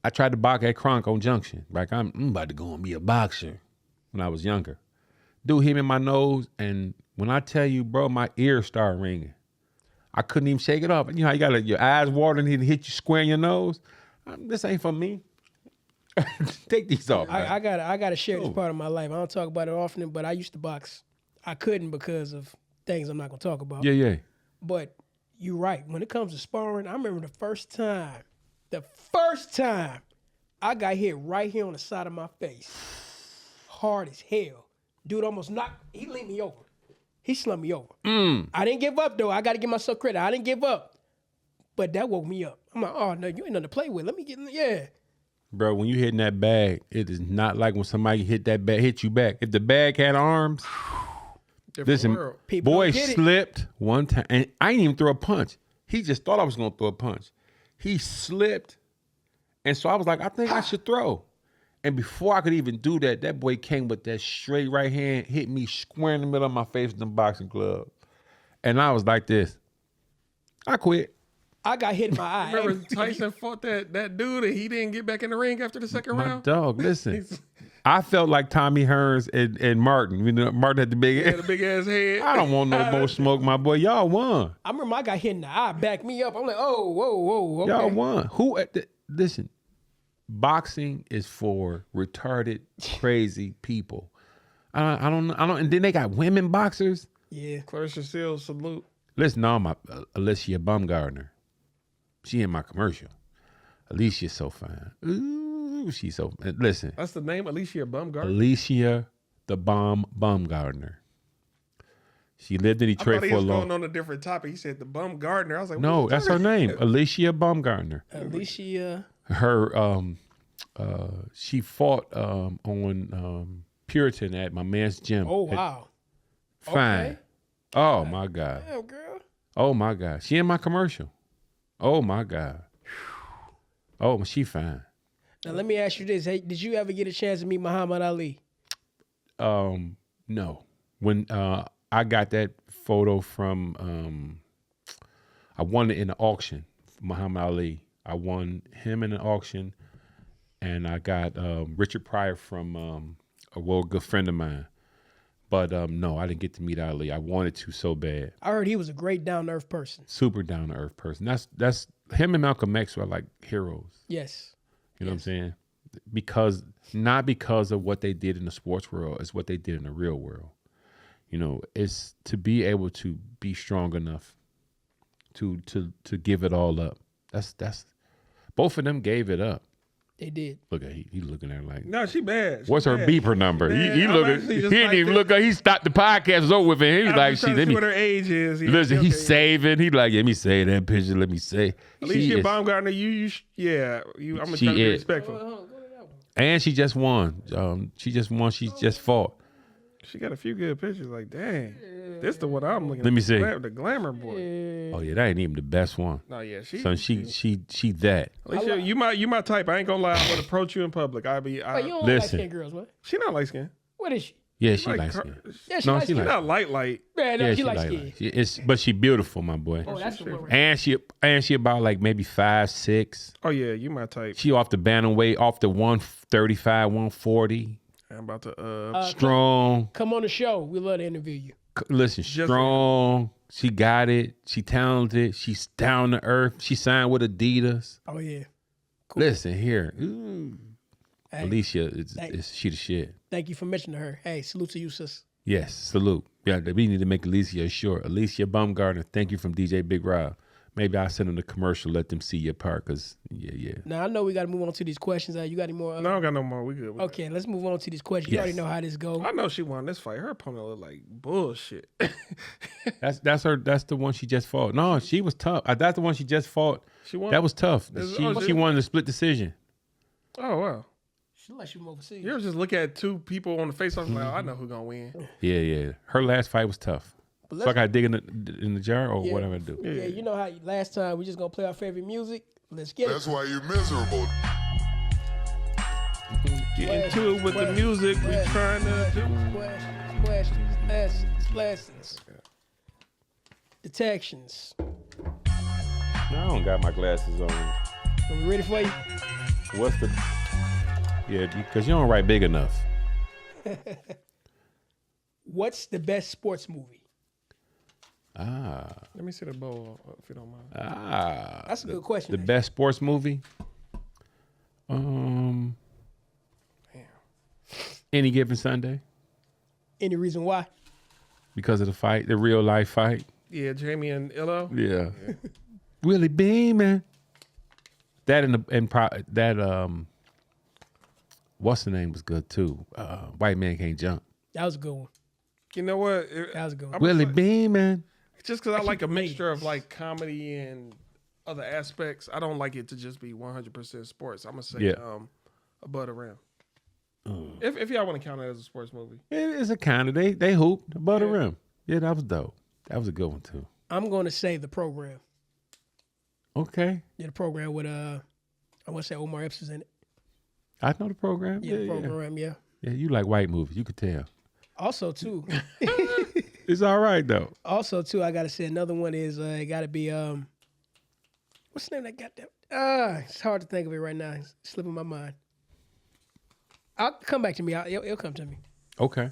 I tried to box at Cronco Junction. Like I'm about to go and be a boxer when I was younger. Dude hit me in my nose, and when I tell you, bro, my ears started ringing. I couldn't even shake it off. You know how you got your eyes watering, he hit you square in your nose. This ain't for me. Take these off. man. I gotta share this part of my life. I don't talk about it often, but I used to box. I couldn't because of things I'm not gonna talk about. Yeah. But you're right. When it comes to sparring, I remember the first time I got hit right here on the side of my face. Hard as hell. Dude almost knocked, he leaned me over. He slumped me over. I didn't give up though. I gotta give myself credit. I didn't give up. But that woke me up. I'm like, oh no, you ain't nothing to play with. Let me get in yeah. Bro, when you hitting that bag, it is not like when somebody hit you back. If the bag had arms, listen, world. People boy don't get it. slipped one time, and I didn't even throw a punch. He just thought I was gonna throw a punch. He slipped, and so I was like, I think I should throw. And before I could even do that, that boy came with that straight right hand, hit me square in the middle of my face with the boxing glove. And I was like this. I quit. I got hit in my eye. Remember Tyson fought that dude and he didn't get back in the ring after the second My round? dog, listen. I felt like Tommy Hearns and Martin. You know, Martin had the big He had a big ass head. I don't want no more smoke, my boy. Y'all won. I remember I got hit in the eye, backed me up. I'm like, oh, whoa, okay. Y'all won. Listen, boxing is for retarded, crazy people. I don't. And then they got women boxers. Yeah. Clarissa Seals, salute. Listen, no, my Alycia Baumgardner. She in my commercial. Alicia's so fine. Ooh, she's so. Listen, That's the name, Alycia Baumgardner. Alycia the Baumgardner. She lived in I Detroit thought he for a was long. going on a different topic. He said the Baumgardner. I was like, No, what that's her name, Alycia Baumgardner. Alycia. Her she fought on Puritan at my man's gym. Oh, wow. Fine. Okay. Oh my God. Damn, girl. Oh my God. She in my commercial. Oh my God. Oh, she fine. Now, let me ask you this. Hey, did you ever get a chance to meet Muhammad Ali? No. When I got that photo from I won it in the auction, Muhammad Ali. I won him in an auction, and I got Richard Pryor from a real good friend of mine. But no, I didn't get to meet Ali. I wanted to so bad. I heard he was a great down-to-earth person. Super down to earth person. That's him and Malcolm X were like heroes. Yes. You know what I'm saying? Not because of what they did in the sports world, it's what they did in the real world. You know, it's to be able to be strong enough to give it all up. That's both of them gave it up. They did. Look at he looking at her like, No, she bad. She what's her bad. beeper number? Man, He I'm looking. actually He just didn't like even this. look. He stopped the podcast. Was over with, and he was I'm like, just "See, trying to let see me what her age is. Yeah, listen." okay. He's saving. He like, let me save that picture. Let me say. Alycia Baumgardner, I'm gonna She try to be is. respectful. And she just won. She just fought. She got a few good pictures. Like, dang, this the one I'm looking at. Let me see. The glamour boy. Oh yeah, that ain't even the best one. No, yeah, she. So she that. Alycia, you my type. I ain't gonna lie. I would approach you in public. Wait, you don't like Listen. light-skinned girls, man. She not light skinned. What is she? Yeah, she like light Car- skinned. Yeah, she No, like she skin. like. Not light. Man, no, Yeah, she like light, skin. light. But she beautiful, my boy. Oh, that's the one. And she about like maybe 5'6". Oh yeah, you my type. She off the bantamweight, off the 135, 140. I'm about to Strong. Come on the show. We love to interview you. Listen, strong. She got it. She talented. She's down to earth. She signed with Adidas. Oh yeah. Listen here. Ooh. Hey, Alycia, she the shit. thank you for mentioning her. Hey, salute to you, sis. Yes, salute. Yeah, we need to make Alycia short. Alycia Baumgardner, thank you from DJ Big Rob. Maybe I'll send them the commercial, let them see your part, because, yeah. Now, I know we got to move on to these questions. You got any more? No, I don't got no more. We good. Okay, let's move on to these questions. You Yes. already know how this goes. I know she won this fight. Her opponent looked like bullshit. That's the one she just fought. No, she was tough. That's the one she just fought. She won. That was tough. Oh, She won the split decision. Oh wow. She like she from overseas. You ever just look at two people on the face off like, oh, I know who's gonna win. Yeah. Her last fight was tough. So I got to dig in the jar or whatever I do. Yeah, you know how last time we just gonna play our favorite music. Let's get That's it. why you're miserable. Get into it with the music we trying to do. Questions, lessons, detections. I don't got my glasses on. Are we ready for you? What's the... Yeah, because you don't write big enough. What's the best sports movie? Let me see the bowl if you don't mind. That's a good question. The best sports movie? Any Given Sunday, Any reason why? because of the fight, the real life fight. Yeah, Jamie and Illo. Yeah. Willie Beeman. That what's the name was good too. White Man Can't Jump. That was a good one. You know what? That was a good one. Willie Beeman. Just because I like a mixture of like comedy and other aspects, I don't like it to just be 100% sports. I'm gonna say Above the Rim. If y'all want to count it as a sports movie, It's a kind of they hooped above the rim. Yeah, that was dope. That was a good one too. I'm going to say The Program. Okay, Yeah, The Program with I want to say Omar Epps was in it. I know the program. Yeah, The Program. Yeah. Yeah, you like white movies. You could tell. Also too, It's all right though. I gotta say another one is it gotta be what's the name of that goddamn? It's hard to think of it right now. It's slipping my mind. I'll come back to me. It'll come to me. Okay.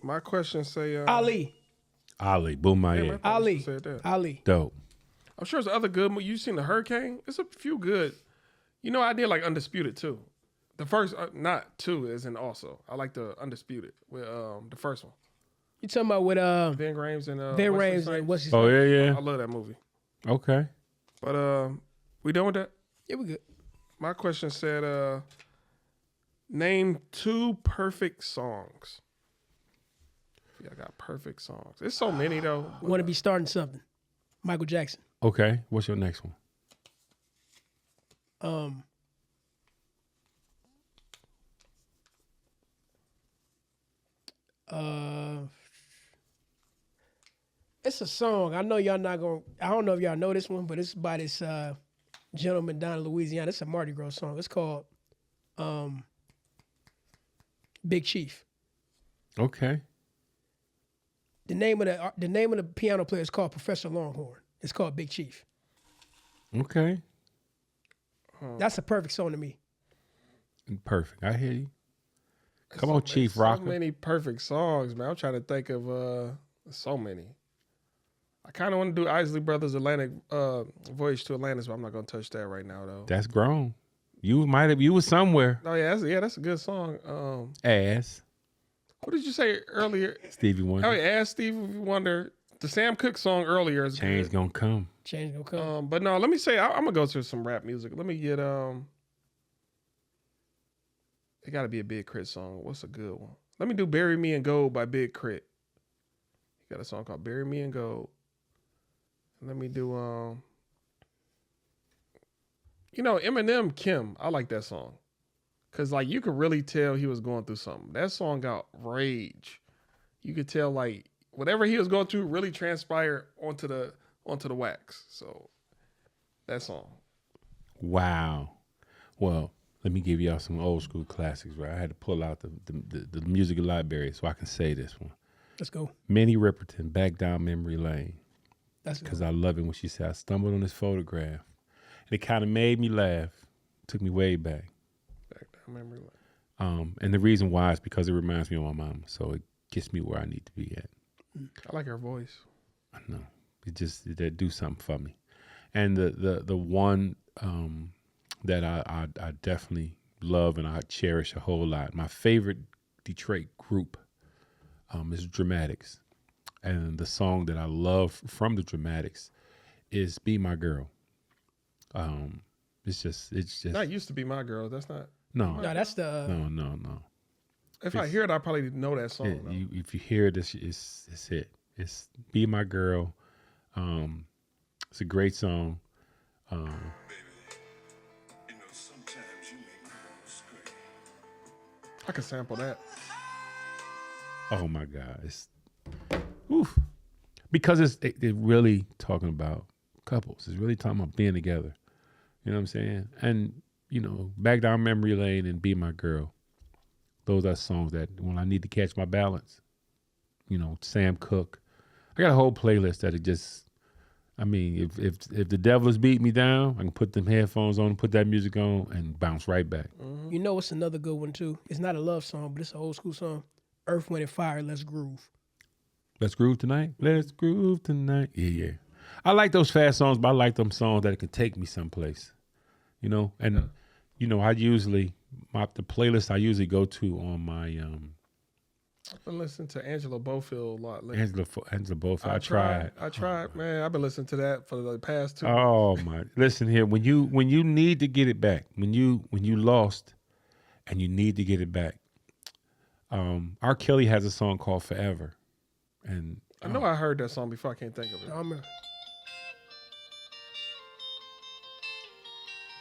my question say Ali. Boom my Damn, I head. thought Ali. you said that. Ali. Dope. I'm sure there's other good. You seen the Hurricane? It's a few good. You know, I did like Undisputed too. The first, not two, as in also. I like the Undisputed with the first one. You talking about with Ben Rames and Ben Wesley Rames Snipes. and what's his Oh name? yeah. I love that movie. Okay. But we done with that? Yeah, we good. My question said, name 2 perfect songs. Yeah, I got perfect songs. There's so many though. Want to be starting something. Michael Jackson. Okay. What's your next one? It's a song. I know y'all not gonna. I don't know if y'all know this one, but it's by this gentleman down in Louisiana. It's a Mardi Gras song. It's called Big Chief. Okay. The name of the piano player is called Professor Longhorn. It's called Big Chief. Okay. That's a perfect song to me. Perfect. I hear you. Come on, Chief Rocker. So many perfect songs, man. I'm trying to think of so many. I kind of want to do Isley Brothers Atlantic Voyage to Atlantis, but I'm not gonna touch that right now though. That's grown. You was somewhere. Oh yeah, that's a good song. Ass. What did you say earlier? Stevie Wonder. Oh yeah, Ask Stevie Wonder. The Sam Cooke song earlier is Change good. gonna come. Change gonna come. But no, let me say I'm gonna go to some rap music. Let me get it got to be a Big Crit song. What's a good one? Let me do "Bury Me in Gold" by Big Crit. He got a song called "Bury Me in Gold." Let me do Eminem Kim. I like that song. Cause like you could really tell he was going through something. That song got rage. You could tell like whatever he was going through really transpired onto the wax. So that song. Wow. Well, Let me give y'all some old school classics, right? I had to pull out the music library so I can say this one. Let's go. Minnie Riperton, Back Down Memory Lane. That's Because good. I love it when she said, I stumbled on this photograph. And it kind of made me laugh. Took me way back. Back down memory lane. And the reason why is because it reminds me of my mom. So it gets me where I need to be at. I like her voice. I know. It do something for me. And the one that I definitely love and I cherish a whole lot. My favorite Detroit group is Dramatics. And the song that I love from the Dramatics is Be My Girl. It's just That used to be my girl. That's not. no. No, that's the. No. If I hear it, I probably know that song. It, though. if you hear this, it's it. It's Be My Girl. It's a great song. I can sample that. Oh my God, it's oof. Because it really talking about couples. It's really talking about being together. You know what I'm saying? And Back Down Memory Lane and Be My Girl. Those are songs that when I need to catch my balance. Sam Cooke. I got a whole playlist that it just. I mean, if the devil is beating me down, I can put them headphones on, put that music on, and bounce right back. You know, it's another good one too. It's not a love song, but it's an old school song. Earth, Wind and Fire. Let's groove. Let's groove tonight. Let's groove tonight. Yeah. I like those fast songs, but I like them songs that can take me someplace. And I usually the playlist I usually go to on my I've been listening to Angela Bofield a lot lately. Angela Bofield. I tried. Man. I've been listening to that for the past 2 weeks. Oh my! Listen here. When you need to get it back, when you lost, and you need to get it back. R. Kelly has a song called Forever, and I know I heard that song before. I can't think of it.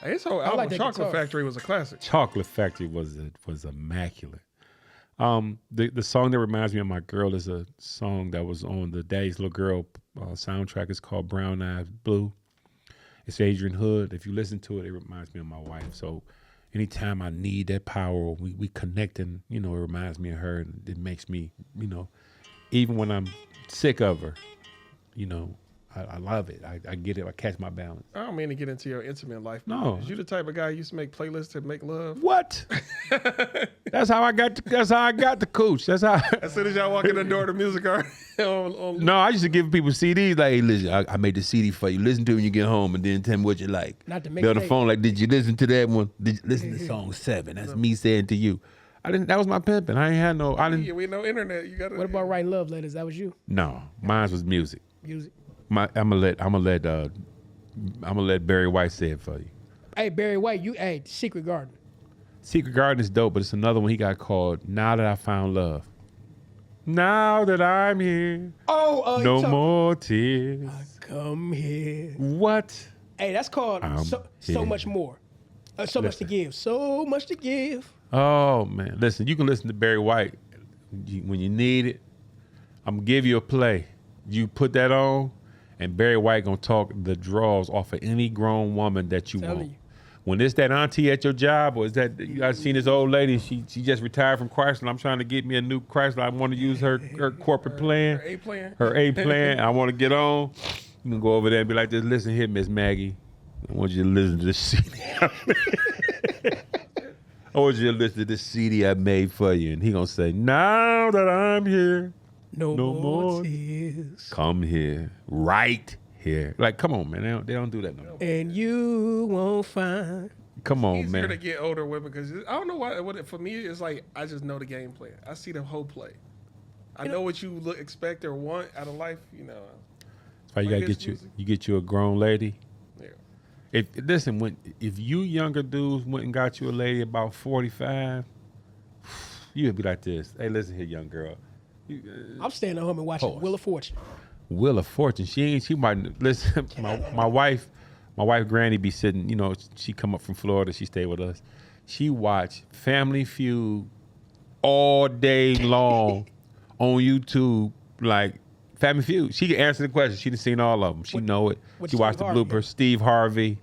Hey, his whole album, like that Chocolate guitar. Factory, was a classic. Chocolate Factory was immaculate. The song that reminds me of my girl is a song that was on the Daddy's Little Girl soundtrack. It's called Brown Eyes Blue. It's Adrian Hood. If you listen to it, it reminds me of my wife. So anytime I need that power, we connect, and it reminds me of her, and it makes me, even when I'm sick of her, I love it. I get it. I catch my balance. I don't mean to get into your intimate life. No. Is you the type of guy who used to make playlists to make love? What? That's how I got the cooch. That's how. As soon as y'all walk in the door, the music are on. No, I used to give people CDs like, hey, listen, I made the CD for you. Listen to it when you get home, and then tell me what you like. Not to make Be on the phone like, did you listen to that one? Did you listen to song 7? That's me saying to you. I didn't. That was my pimping. I ain't had no. I didn't. Yeah, we no internet. You got. What about writing love letters? That was you. No, mine was music. Music. I'm gonna let Barry White say it for you. Hey, Barry White, Secret Garden. Secret Garden is dope, but it's another one he got called Now That I Found Love. Now that I'm here, no more tears. Come here. What? Hey, that's called so much more. So much to give. So much to give. Oh man, listen, you can listen to Barry White when you need it. I'm gonna give you a play. You put that on, and Barry White gonna talk the draws off of any grown woman that you want. You. When it's that auntie at your job, or is that you guys seen this old lady? She just retired from Chrysler. I'm trying to get me a new Chrysler. I want to use her corporate plan, Her A plan. her A plan. I want to get on. You can go over there and be like, "This, listen here, Miss Maggie. I want you to listen to this CD. I want you to listen to this CD I made for you." And he gonna say, "Now that I'm here, No more more tears. come here, right here." Like, come on, man. They don't do that no more. And you won't find. Come on, Easier to man. get older women because I don't know why. For me, it's like I just know the game plan. I see the whole play. I know what you expect or want out of life. That's why you gotta his get music. you get you a grown lady. Yeah. If you younger dudes went and got you a lady about 45, you'd be like this. Hey, listen here, young girl. I'm staying at home and watching Pause. Wheel of Fortune. Wheel of Fortune. She might listen. My wife, Granny be sitting. She come up from Florida. She stayed with us. She watch Family Feud all day long on YouTube. Like Family Feud. She can answer the question. She done seen all of them. She know it. She watched the bloopers. Steve Harvey.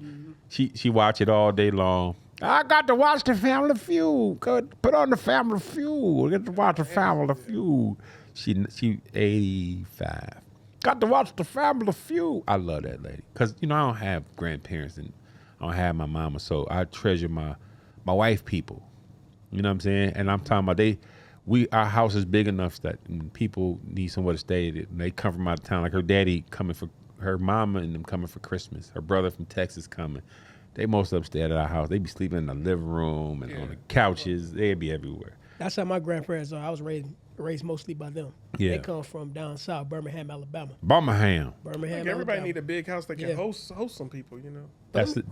She watch it all day long. I got to watch the Family Feud. Put on the Family Feud. Get to watch the Family Feud. She 85. Got to watch the Family Feud. I love that lady because I don't have grandparents and I don't have my mama, so I treasure my wife people. You know what I'm saying? And I'm talking about our house is big enough that when people need somewhere to stay, they come from out of town. Like her daddy coming for her mama and them coming for Christmas. Her brother from Texas coming. They most of them stay at our house. They be sleeping in the living room and on the couches. They'd be everywhere. That's how my grandparents are. I was raised mostly by them. Yeah. They come from down south, Birmingham, Alabama. Birmingham. Birmingham, Everybody Alabama. need a big house that can host some people. That's why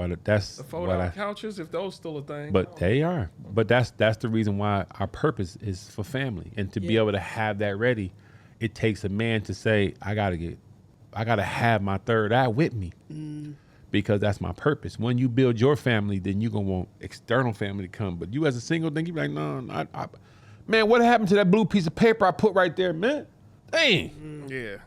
The fold-out couches, if those still a thing. But they are. But that's the reason why our purpose is for family. And to be able to have that ready, it takes a man to say, I gotta have my third eye with me. Because that's my purpose. When you build your family, then you're gonna want external family to come. But you as a single thing, you be like, no, man, what happened to that blue piece of paper I put right there, man? Dang. Yeah.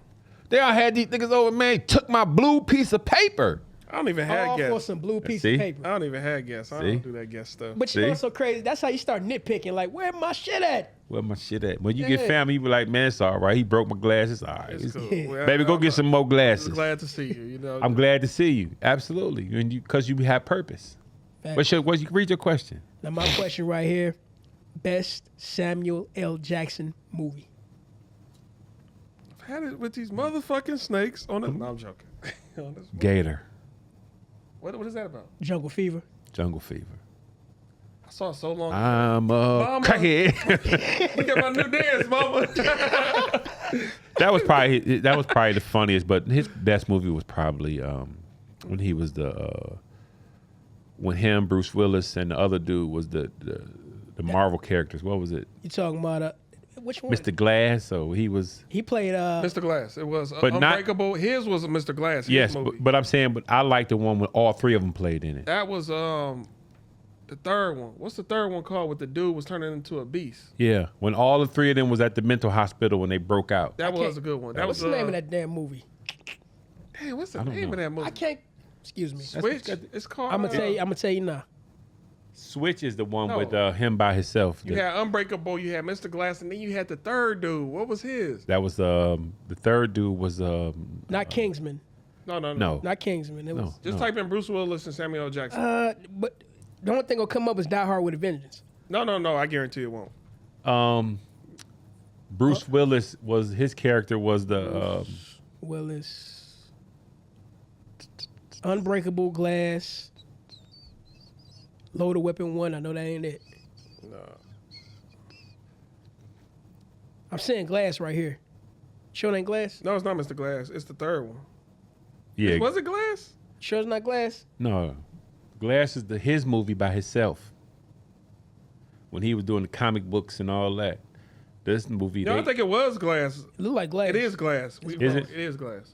They all had these niggas over, man, took my blue piece of paper. I don't even have All for guests. some blue piece See? of paper. I don't even have guests. I don't do that guest stuff. But you know See? what's so crazy? That's how you start nitpicking. Like, where my shit at? Where my shit at? When you get Yeah. family, you be like, man, it's all right. He broke my glasses. All right. It's cool. Well, Baby, go get some more I'm glasses. just glad to see you. I'm glad to see you. Absolutely. And because you have purpose. Facts. You read your question? Now, my question right here. Best Samuel L. Jackson movie. I've had it with these motherfucking snakes on it. No, I'm joking. On this one. Gator. What is that about? Jungle Fever. Jungle Fever. I saw it so long. I'm a Mama. crackhead. Look at my new dance, mama. that was probably the funniest, but his best movie was probably when he was when him, Bruce Willis, and the other dude was the Marvel characters. What was it? You talking about which one? Mr. Glass. So he was. He played Mr. Glass. It was But not- Unbreakable. His was a Mr. Glass. His Yes, movie. but I'm saying, but I like the one with all three of them played in it. That was the third one. What's the third one called? With the dude was turning into a beast. Yeah, when all the three of them was at the mental hospital when they broke out. That was a good one. That What's was the name of that damn movie? Hey, what's the don't name know. of that movie? I can't. Excuse me. Switch. It's called. I'm gonna tell you now. Switch is the one No. with him by himself. You had Unbreakable. You had Mr. Glass, and then you had the third dude. What was his? That was the third dude was Not Kingsman. No. Not Kingsman. It was. Just type in Bruce Willis and Samuel L. Jackson. But the only thing gonna come up is Die Hard with a Vengeance. No. I guarantee it won't. Bruce Willis was his character was the Willis. Unbreakable Glass. Loaded Weapon 1. I know that ain't it. No. I'm saying Glass right here. Sure it ain't Glass? No, it's not Mr. Glass. It's the third one. yeah Was it Glass? Sure it's not Glass? no Glass is his movie by himself when he was doing the comic books and all that. This movie, No, I think it was Glass. It look like Glass. It is Glass. Is it? It is Glass.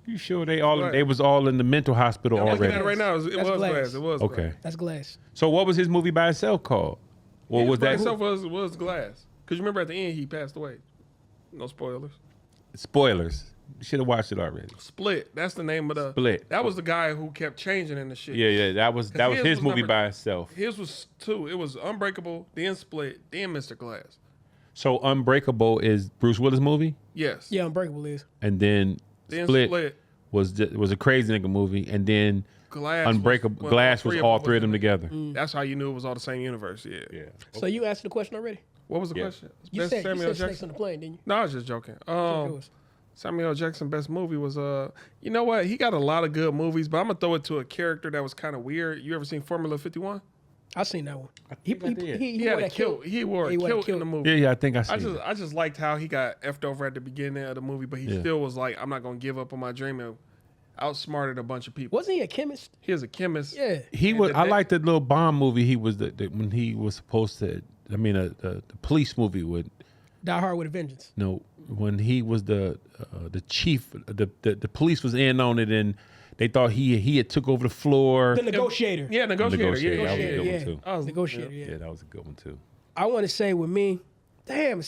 you sure they Right. was all in the mental hospital I'm looking already? at it right now. It That's was Glass. Glass. It was Okay. Glass. That's Glass. So what was his movie by itself called? Or was By that itself was Glass. Because you remember at the end he passed away. No spoilers. spoilers? You should have watched it already. Split. That's the name of the. Split. That was the guy who kept changing in the shit. Yeah, that was his his was movie number- by itself. His was two. It was Unbreakable, then Split, then Mr. Glass. So Unbreakable is Bruce Willis movie, Yes. Yeah, Unbreakable is. and then Then Split was a crazy nigga movie, and then Glass. Unbreakable was, Glass was all three of them in it. together. That's how you knew it was all the same universe. Yeah. Yeah. So you answered the question already? What was the Yeah. question? You Best said Samuel Snakes Jackson. on the Plane, didn't you? No, I was just joking. Yours. Samuel L. Jackson best movie was you know what? He got a lot of good movies, but I'm gonna throw it to a character that was kind of weird. You ever seen Formula 51? I seen that one. think I did. He wore had a that kilt. He wore a He wore a kilt in kilt. the movie. Yeah, I think I see. I just liked how he got effed over at the beginning of the movie, but he still was like, I'm not gonna give up on my dream, and outsmarted a bunch of people. Wasn't he a chemist? He was a chemist. Yeah. He And was. the I day- liked the little Bond movie. He was when he was supposed to. I mean, the police movie with Die Hard with a Vengeance. when he was the chief. The police was in on it, and they thought he had took over the floor. The Negotiator. Yeah, Negotiator. Negotiator, Yeah, that was a yeah, good yeah. one too. I was- Negotiator, yeah. Yeah, that was a good one too. I want to say with me, damn,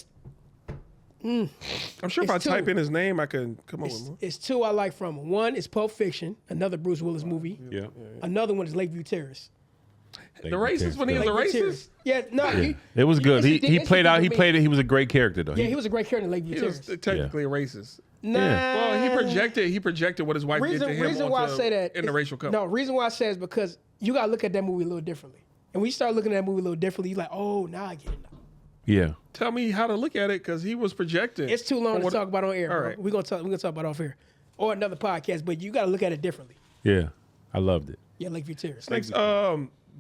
I'm sure if I It's type two. in his name, I can come up with more. it's two I like from him. One is Pulp Fiction, another Bruce Willis movie. Yeah. Another one is Lakeview Terrace. The racist when he was a racist. Yeah, no, it was good. He played out. He played it. He was a great character though. Yeah, he was a great character in Lakeview He was Terrace. technically a racist. Nah. Well, he projected what his wife did to him reason why I say that in the racial couple. No, reason why I say is because you gotta look at that movie a little differently. And when you start looking at that movie a little differently, you're like, oh, now I get it. Yeah. Tell me how to look at it because he was projecting. It's too long to talk about on air. All Bro. right. We're gonna talk about it off air or another podcast. But you gotta look at it differently. Yeah. I loved it. Yeah, Lakeview Terrace.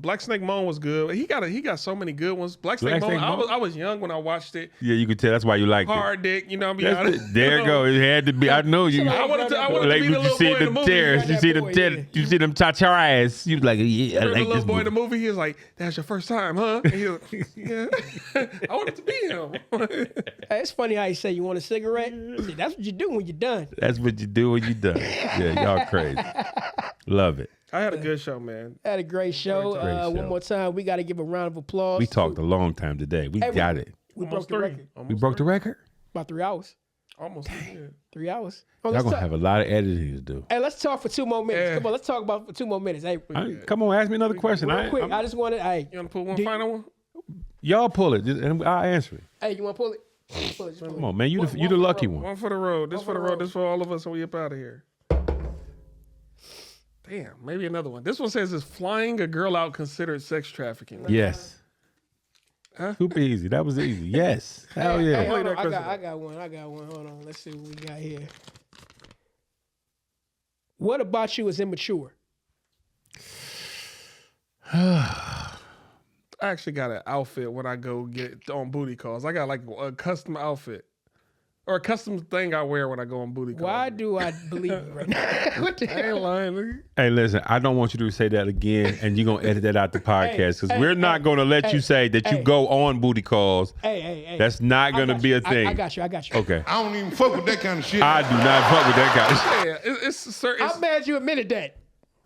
Black Snake Moan was good. He got so many good ones. Black Snake Moan. I was young when I watched it. Yeah, you could tell. That's why you liked Hard dick, you know what I mean? There you go. It had to be. I know you. I wanted to be the little boy in the movie. Terrace. You see them terrace. You see them cha-cha-ass. You like, yeah, I like the little this boy movie. in the movie, he was like, "That's your first time, huh?" And he was, yeah. I wanted to be him. Hey, it's funny how you say you want a cigarette. See, that's what you do when you're done. That's what you do when you're done. Yeah, y'all crazy. Love it. I had a good show, man. Had a great show. Great show. One more time, we got to give a round of applause. We talked a long time today. We got it. We broke the record. We broke the record? About 3 hours. Almost. Yeah. 3 hours. Oh, Y'all going to have a lot of editing to do. Hey, let's talk for 2 more minutes. Yeah. Come on, let's talk about for 2 more minutes. Hey, Come on, ask me another question. real quick, I just wanted. Hey, You want to put one final one? Y'all pull it, and I'll answer it. hey, you want to pull it? Pull it. Come on, man. You the lucky one. One for the road. This for the road. This for all of us, and we up out of here. Damn, maybe another one. This one says, "Is flying a girl out considered sex trafficking?" Yes. Huh? Super easy. That was easy. Yes. Hell yeah. Hey, hold on. President. I got one. Hold on. Let's see what we got here. What about you is immature? I actually got an outfit when I go get on booty calls. I got like a custom outfit or a custom thing I wear when I go on booty calls. Why do I believe you right now? What the I ain't hell? lying, nigga. Hey, listen, I don't want you to say that again, and you're going to edit that out the podcast because we're not going to let you say that you go on booty calls. Hey. That's not going to be a thing. I got you. Okay. I don't even fuck with that kind of shit. I do not fuck with that kind of shit. Yeah, it's certain. I'm mad you admitted that.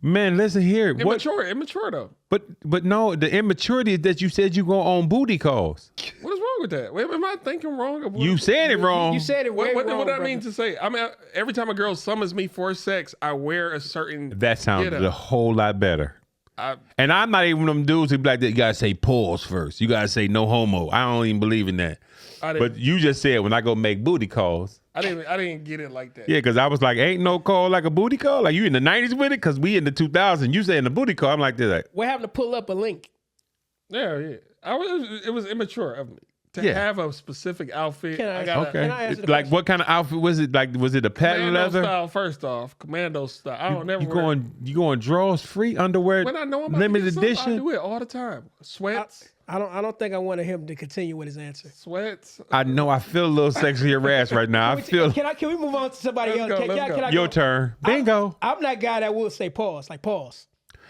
Man, listen here. Immature though. But no, the immaturity is that you said you go on booty calls. What is wrong with that? Wait, am I thinking wrong? You said it wrong. You said it way What wrong. do I brother. mean to say? I mean, every time a girl summons me for sex, I wear a certain. That sounded getup. a whole lot better. I- And I'm not even them dudes who be like, you gotta say pause first. You gotta say no homo. I don't even believe in that. But you just said when I go make booty calls. I didn't get it like that. Yeah, because I was like, ain't no call like a booty call. Like you in the 90s with it? Because we in the 2000s. You saying the booty call. I'm like this. Like, We're having to pull up a link. Yeah. It was immature of me to have a specific outfit. Can I- I got okay. Can I answer the Like what kind of outfit was it? Like was it a patent commando leather? style. First off, commando style. I don't never. You going drawers free underwear? When I know I'm about limited to get something, I edition. do it all the time. Sweats. I don't think I wanted him to continue with his answer. Sweats. I know. I feel a little sexy harassed right now. I feel Can we move on to somebody Let's else? go, Can let's I go. your go? turn. Bingo. I'm that guy that will say pause. Like pause.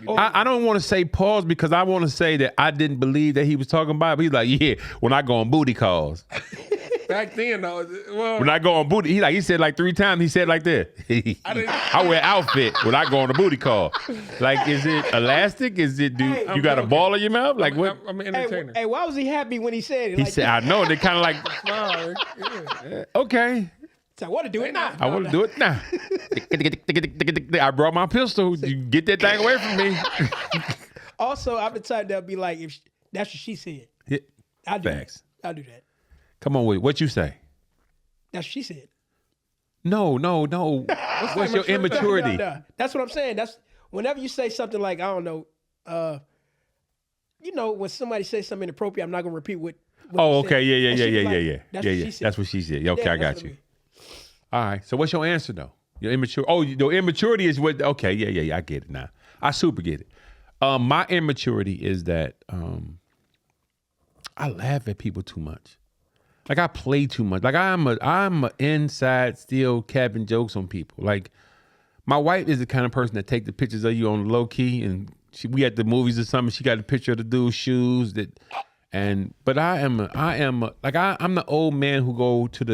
I don't want to say pause because I want to say that I didn't believe that he was talking about it. But he's like, yeah, when I go on booty calls. Back then, though. Well, When I go on booty, he said like 3 times. He said like that. I wear outfit when I go on a booty call. Like, is it elastic? Is it you got a ball in your mouth? Like what? I'm an entertainer. Hey, why was he happy when he said it? He Like, said, I know. They kind of like, Smile, yeah. okay, I want to do it now. I want to do it now. I brought my pistol. You get that thing away from me. Also, I'm the type that'll be like, if that's what she said, I'll do Facts. that. I'll do that. Come on, wait. What you say? That's what she said. No. What's your immaturity? No. That's what I'm saying. That's whenever you say something like, I don't know, when somebody says something inappropriate, I'm not gonna repeat what Oh, you okay. said. Yeah. And she was like, Yeah. That's what she said. That's what she said. Yeah, okay, Yeah, I got that's you. what All right. So what's your answer though? Your immature. Oh, your immaturity is what? Okay. Yeah. I get it now. I super get it. My immaturity is that I laugh at people too much. Like I play too much. Like I'm a inside still capping jokes on people. Like my wife is the kind of person that take the pictures of you on low key, and we at the movies or something. She got a picture of the dude's shoes but I'm the old man who go to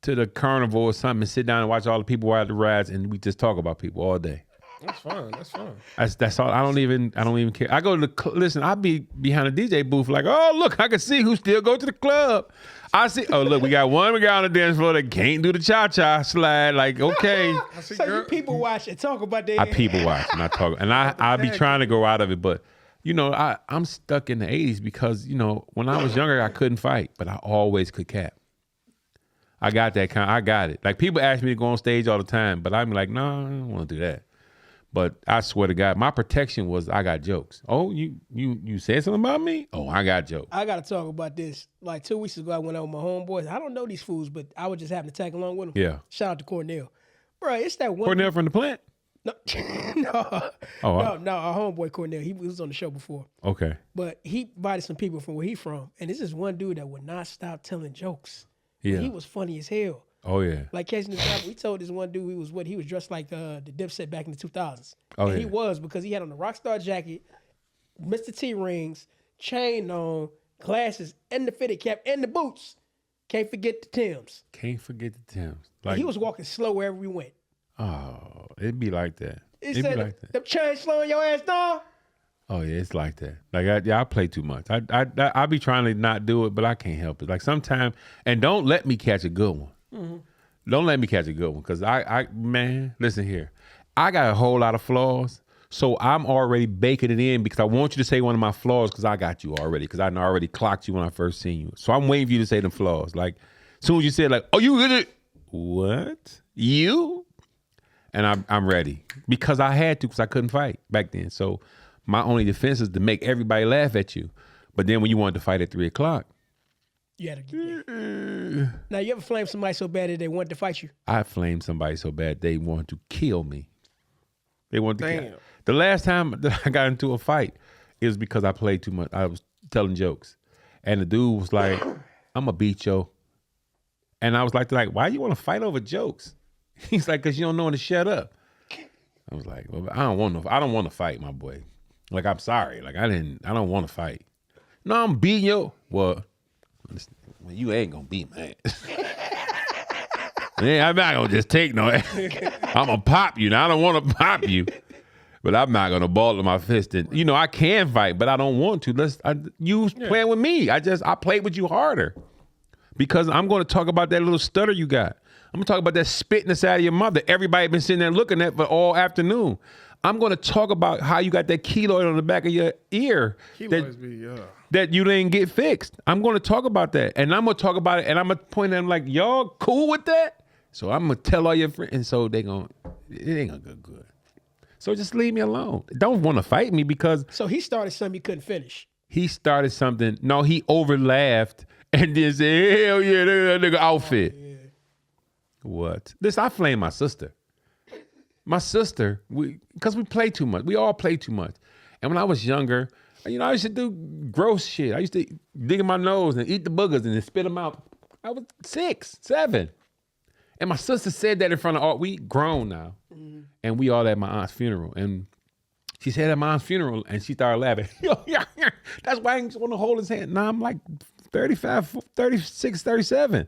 the carnival or something and sit down and watch all the people ride the rides, and we just talk about people all day. That's fun. That's fun. That's all. I don't even care. I go to the listen. I be behind the DJ booth like, oh look, I can see who still go to the club. I see. Oh look, we got one guy on the dance floor that can't do the cha-cha slide. Like okay, So you people watch and talk about that. I people watch and I talk and I be trying to grow out of it, but you know I'm stuck in the 80s because you know when I was younger I couldn't fight, but I always could cap. I got that kind. I got it. Like people ask me to go on stage all the time, but I'm like, no, I don't want to do that. But I swear to God, my protection was I got jokes. Oh, you said something about me? Oh, I got jokes. I got to talk about this. Like 2 weeks ago, I went out with my homeboys. I don't know these fools, but I was just having to tag along with them. Yeah. Shout out to Cornell. Bro, it's that one. Cornell from the plant? No, no, Oh, no, our homeboy Cornell. He was on the show before. Okay. But he invited some people from where he from. And this is one dude that would not stop telling jokes. Yeah. He was funny as hell. Oh yeah. Like catching this guy, we told this one dude he was dressed like the Dipset back in the 2000s. Oh, and yeah. he was because he had on the Rockstar jacket, Mr. T rings, chain on, glasses, and the fitted cap, and the boots. Can't forget the Timbs. Can't forget the Timbs. Like He was walking slow wherever we went. oh, it'd be like that. He It'd said, be like that. them chains slowing your ass down. Oh yeah, it's like that. Like I play too much. I be trying to not do it, but I can't help it. Like sometimes, and don't let me catch a good one. Mm-hmm. Don't let me catch a good one, cause I man, listen here, I got a whole lot of flaws, so I'm already baking it in because I want you to say one of my flaws because I got you already, because I already clocked you when I first seen you. So I'm waiting for you to say them flaws. Like as soon as you said like, oh you good? What you? And I'm ready because I had to because I couldn't fight back then. So my only defense is to make everybody laugh at you. But then when you wanted to fight at 3:00, You had to get there. Now, you ever flame somebody so bad that they wanted to fight you? I flamed somebody so bad they wanted to kill me. They wanted to kill Damn. The last time that I got into a fight, it was because I played too much. I was telling jokes. And the dude was like, I'm going to beat you. And I was like, why you want to fight over jokes? He's like, because you don't know when to shut up. I was like, well, I don't want to fight, my boy. Like, I'm sorry. Like, I don't want to fight. No, I'm beating you. Well, you ain't gonna beat me. Yeah, I'm not gonna just take no. I'm gonna pop you. Now I don't want to pop you, but I'm not gonna ball to my fist. And you know I can fight, but I don't want to. Playing with me. I played with you harder because I'm gonna talk about that little stutter you got. I'm gonna talk about that spit in the side of your mouth that everybody been sitting there looking at for all afternoon. I'm gonna talk about how you got that keloid on the back of your ear. That you didn't get fixed. I'm going to talk about that. And I'm going to talk about it. And I'm going to point at them like, y'all cool with that? So I'm going to tell all your friends. And so it ain't going to go good. So just leave me alone. Don't want to fight me because. So he started something he couldn't finish. He started something. No, he overlaughed and then said, hell yeah, that nigga outfit. Oh, yeah. What? I flame my sister. My sister, because we play too much. We all play too much. And when I was younger, you know, I used to do gross shit. I used to dig in my nose and eat the boogers and then spit them out. I was 6, 7. And my sister said that in front of all, we grown now. Mm-hmm. And we all at my aunt's funeral. And she said at my aunt's funeral and she started laughing. That's why I ain't want to hold his hand. Now I'm like 35, 36, 37.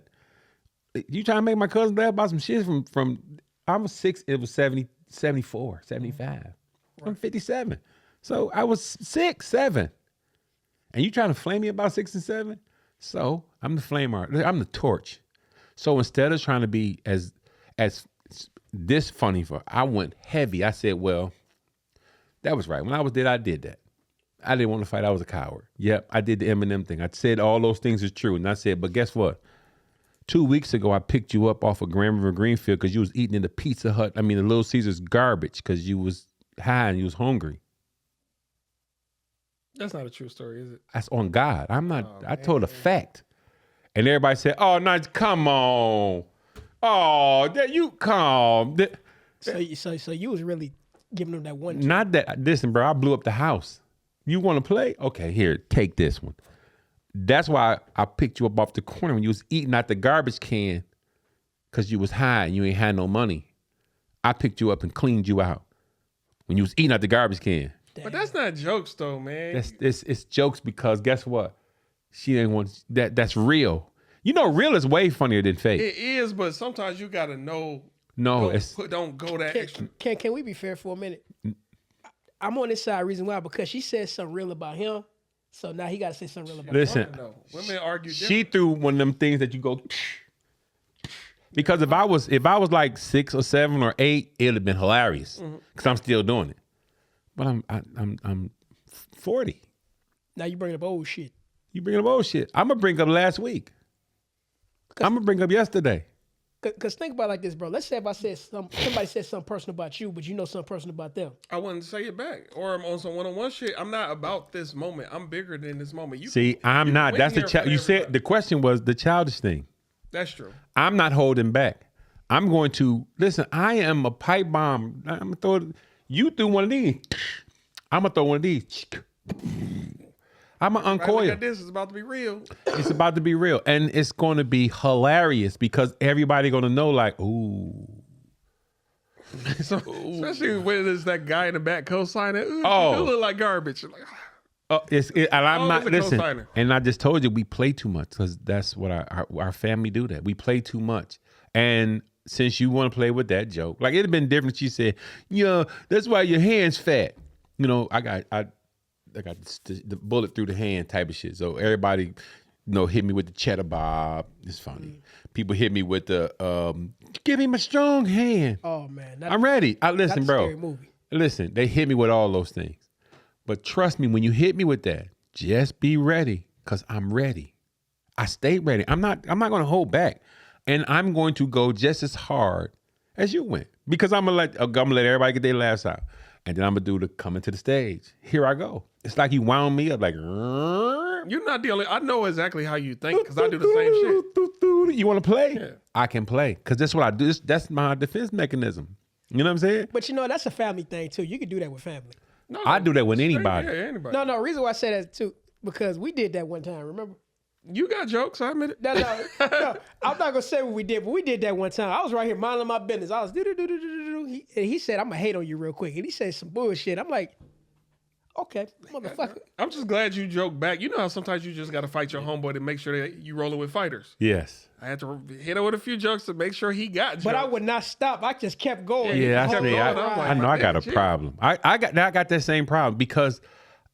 You trying to make my cousin laugh about some shit from I was 6, it was 70, 74, 75. Right. I'm 57. So I was 6, 7. And you trying to flame me about 6 and 7? So I'm the flamer. I'm the torch. So instead of trying to be as this funny I went heavy. I said, well, that was right. When I was dead, I did that. I didn't want to fight. I was a coward. Yep, I did the Eminem thing. I said all those things is true. And I said, but guess what? 2 weeks ago, I picked you up off of Grand River Greenfield because you was eating in the Pizza Hut. I mean, the Little Caesars garbage because you was high and you was hungry. That's not a true story, is it? That's on God. I'm not. I told a fact, and everybody said, "Oh, no, come on, oh, you come." So you was really giving them that one. Not that. Listen, bro, I blew up the house. You want to play? Okay, here, take this one. That's why I picked you up off the corner when you was eating out the garbage can, because you was high and you ain't had no money. I picked you up and cleaned you out when you was eating out the garbage can. But that's not jokes though, man. It's jokes because guess what? She didn't want that. That's real. You know, real is way funnier than fake. It is, but sometimes you gotta know No, it's Don't go that extra. Can we be fair for a minute? I'm on this side. Reason why? Because she said something real about him, so now he got to say something real about listen. No, women argue. She threw one of them things that you go. Because if I was like 6 or 7 or 8, it'd have been hilarious. Because I'm still doing it. But I'm 40. Now you bringing up old shit. You bring up old shit. I'm gonna bring up last week. I'm gonna bring up yesterday. Cause think about it like this, bro. Let's say if I said somebody said something personal about you, but you know something personal about them. I wouldn't say it back. Or I'm on some one-on-one shit. I'm not about this moment. I'm bigger than this moment. I'm not. That's the child. you said the question was the childish thing. That's true. I'm not holding back. I'm going to listen. I am a pipe bomb. I'm gonna throw it. You threw one of these. I'm gonna throw one of these. I'm gonna uncoil. Right, look at this. It's about to be real. It's about to be real, and it's going to be hilarious because everybody going to know, like, ooh. Especially when it's that guy in the back co-signing. Ooh, Oh. you look like garbage. Like, And I'm not it's a listen. co-signer. And I just told you we play too much because that's what our family do. That we play too much. And since you want to play with that joke, like it'd have been different. She said, "Yeah, that's why your hand's fat." You know, I got the bullet through the hand type of shit. So everybody, hit me with the cheddar bob. It's funny. People hit me with the give him a strong hand. Oh man, I'm ready. Listen, bro. Scary movie. Listen, they hit me with all those things. But trust me, when you hit me with that, just be ready, because I'm ready. I stay ready. I'm not going to hold back. And I'm going to go just as hard as you went. Because I'm gonna let everybody get their laughs out. And then I'm gonna do the coming to the stage. Here I go. It's like you wound me up like you're not the only. I know exactly how you think because I do the same shit. You want to play? Yeah. I can play. Because that's what I do. That's my defense mechanism. You know what I'm saying? But that's a family thing too. You can do that with family. No, I do that with anybody. Yeah, anybody. No, reason why I say that too, because we did that one time, remember? You got jokes, I admit it. No, I'm not gonna say what we did, but we did that one time. I was right here minding my business. I was he said, "I'm gonna hate on you real quick," and he said some bullshit. I'm like, okay, motherfucker. I'm just glad you joked back. You know how sometimes you just got to fight your homeboy to make sure that you rolling with fighters. Yes. I had to hit him with a few jokes to make sure he got jokes. But I would not stop. I just kept going. Yeah, kept going. I know I got a problem. I got that same problem because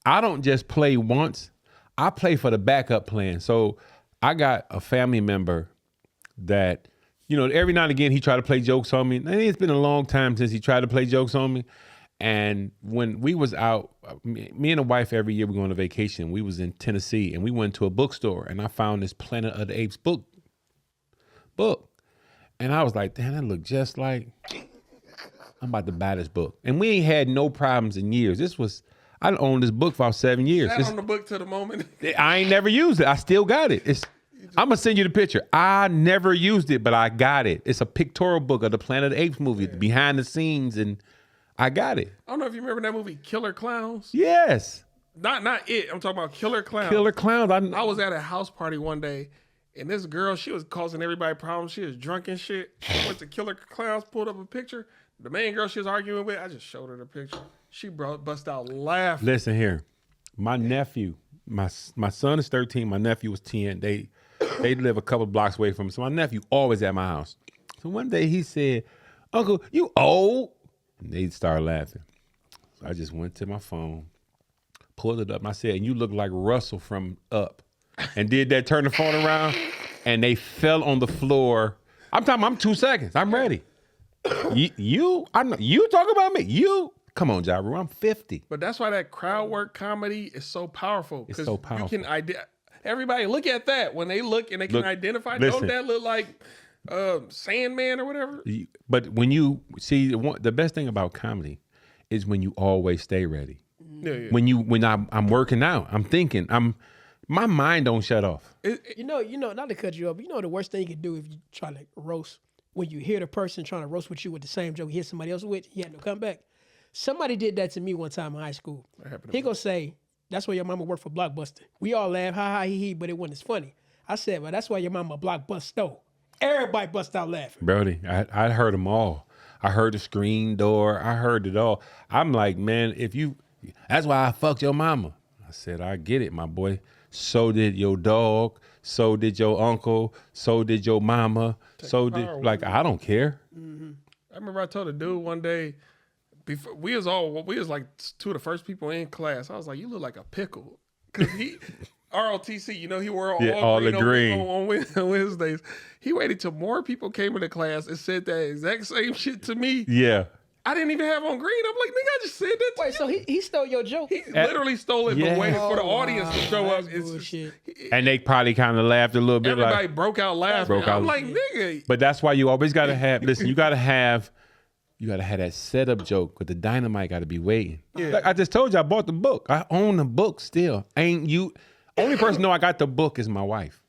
I don't just play once. I play for the backup plan. So I got a family member that, every now and again he tried to play jokes on me. And it's been a long time since he tried to play jokes on me. And when we was out, me and the wife, every year we go on a vacation. We was in Tennessee and we went to a bookstore and I found this Planet of the Apes book. And I was like, damn, that look just like, I'm about to buy this book. And we ain't had no problems in years. I owned this book for about 7 years. Sat on the book to the moment. I ain't never used it. I still got it. I'm going to send you the picture. I never used it, but I got it. It's a pictorial book of the Planet of the Apes movie, behind the scenes, and I got it. I don't know if you remember that movie, Killer Clowns. Yes. Not it. I'm talking about Killer Clowns. Killer Clowns. I was at a house party one day, and this girl, she was causing everybody problems. She was drunk and shit. I went to Killer Clowns, pulled up a picture. The main girl she was arguing with, I just showed her the picture. She bust out laughing. Listen here. My nephew, my son is 13. My nephew was 10. They live a couple blocks away from me. So my nephew always at my house. So one day he said, "Uncle, you old?" And they started laughing. So I just went to my phone, pulled it up, and I said, "You look like Russell from Up." And did that, turn the phone around, and they fell on the floor. I'm 2 seconds. I'm ready. You talk about me. You come on, Ja Rule. I'm 50. But that's why that crowd work comedy is so powerful. It's so powerful. You can everybody look at that when they look and they can identify. Listen. Don't that look like Sandman or whatever? But when you see the best thing about comedy is when you always stay ready. Yeah. When I'm working out, I'm thinking, my mind don't shut off. Not to cut you up, the worst thing you can do if you try to roast, when you hear the person trying to roast with you with the same joke you hit somebody else with, he had no comeback. Somebody did that to me one time in high school. He gonna say, "That's why your mama worked for Blockbuster." We all laugh, ha ha he, but it wasn't as funny. I said, "Well, that's why your mama Blockbuster." Everybody bust out laughing. Brody, I heard them all. I heard the screen door. I heard it all. I'm like, man, that's why I fucked your mama. I said, I get it, my boy. So did your dog. So did your uncle. So did your mama. I don't care. Mm-hmm. I remember I told a dude one day, before we was like two of the first people in class. I was like, "You look like a pickle," because he ROTC. He wore all the green on Wednesdays. He waited till more people came into class and said that exact same shit to me. Yeah. I didn't even have on green. I'm like, nigga, I just said that to Wait, so he stole your joke? He literally stole it, but waited for the audience to show up. And they probably kind of laughed a little bit. Everybody broke out laughing. I'm like, nigga. But that's why you always got to have, listen, you got to have that setup joke, but the dynamite got to be waiting. Yeah. Like I just told you, I bought the book. I own the book still. Only person know I got the book is my wife.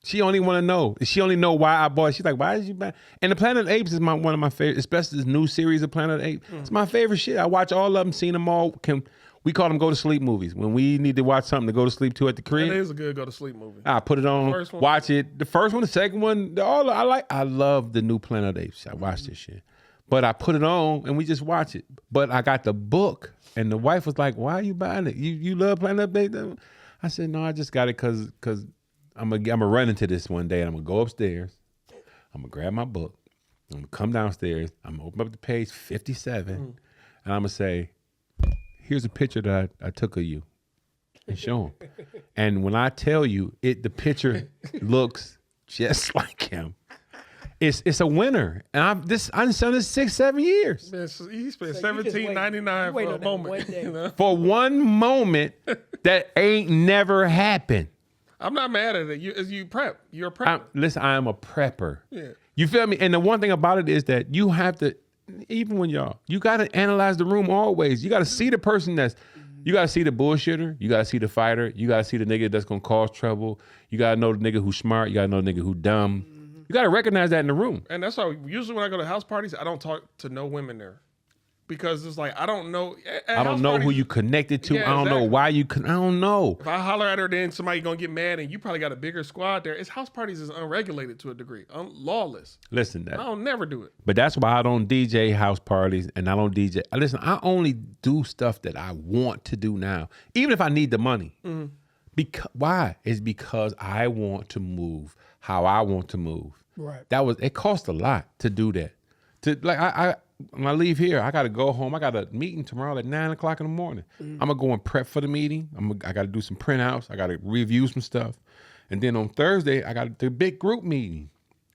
She only want to know. She only know why I bought it. She's like, why did you buy it? And the Planet of the Apes is one of my favorite, especially this new series of Planet of the Apes. It's my favorite shit. I watch all of them, seen them all. We call them go to sleep movies. When we need to watch something to go to sleep to at the crib. That is a good go to sleep movie. I put it on, watch it. The first one, the second one, I love the new Planet of the Apes. I watch this shit. But I put it on and we just watch it. But I got the book and the wife was like, why are you buying it? You love Planet of the Apes? I said, no, I just got it because I'm gonna run into this one day and I'm gonna go upstairs. I'm gonna grab my book. I'm gonna come downstairs. I'm gonna open up the page 57 and I'm gonna say, here's a picture that I took of you and show him. And when I tell you the picture looks just like him. It's a winner, and I've done this 6-7 years. Man, so he spent $17.99 for a moment. For one moment that ain't never happened. I'm not mad at it. You prep. You're a prepper. Listen, I am a prepper. Yeah. You feel me? And the one thing about it is that you have to, even when you got to analyze the room always. You got to see the person you got to see the bullshitter. You got to see the fighter. You got to see the nigga that's going to cause trouble. You got to know the nigga who's smart. You got to know the nigga who dumb. You got to recognize that in the room. And that's why usually when I go to house parties, I don't talk to no women there. Because it's like, I don't know. I don't know who you connected to. Yeah, I don't know why I don't know. If I holler at her, then somebody going to get mad and you probably got a bigger squad there. House parties is unregulated to a degree. Lawless. Listen, I'll never do it. But that's why I don't DJ house parties and I don't DJ. Listen, I only do stuff that I want to do now. Even if I need the money. Why? It's because I want to move how I want to move. Right. It cost a lot to do that. When I leave here, I gotta go home. I got a meeting tomorrow at 9:00 in the morning. I'm gonna go and prep for the meeting. I gotta do some printouts. I gotta review some stuff. And then on Thursday, I got the big group meeting.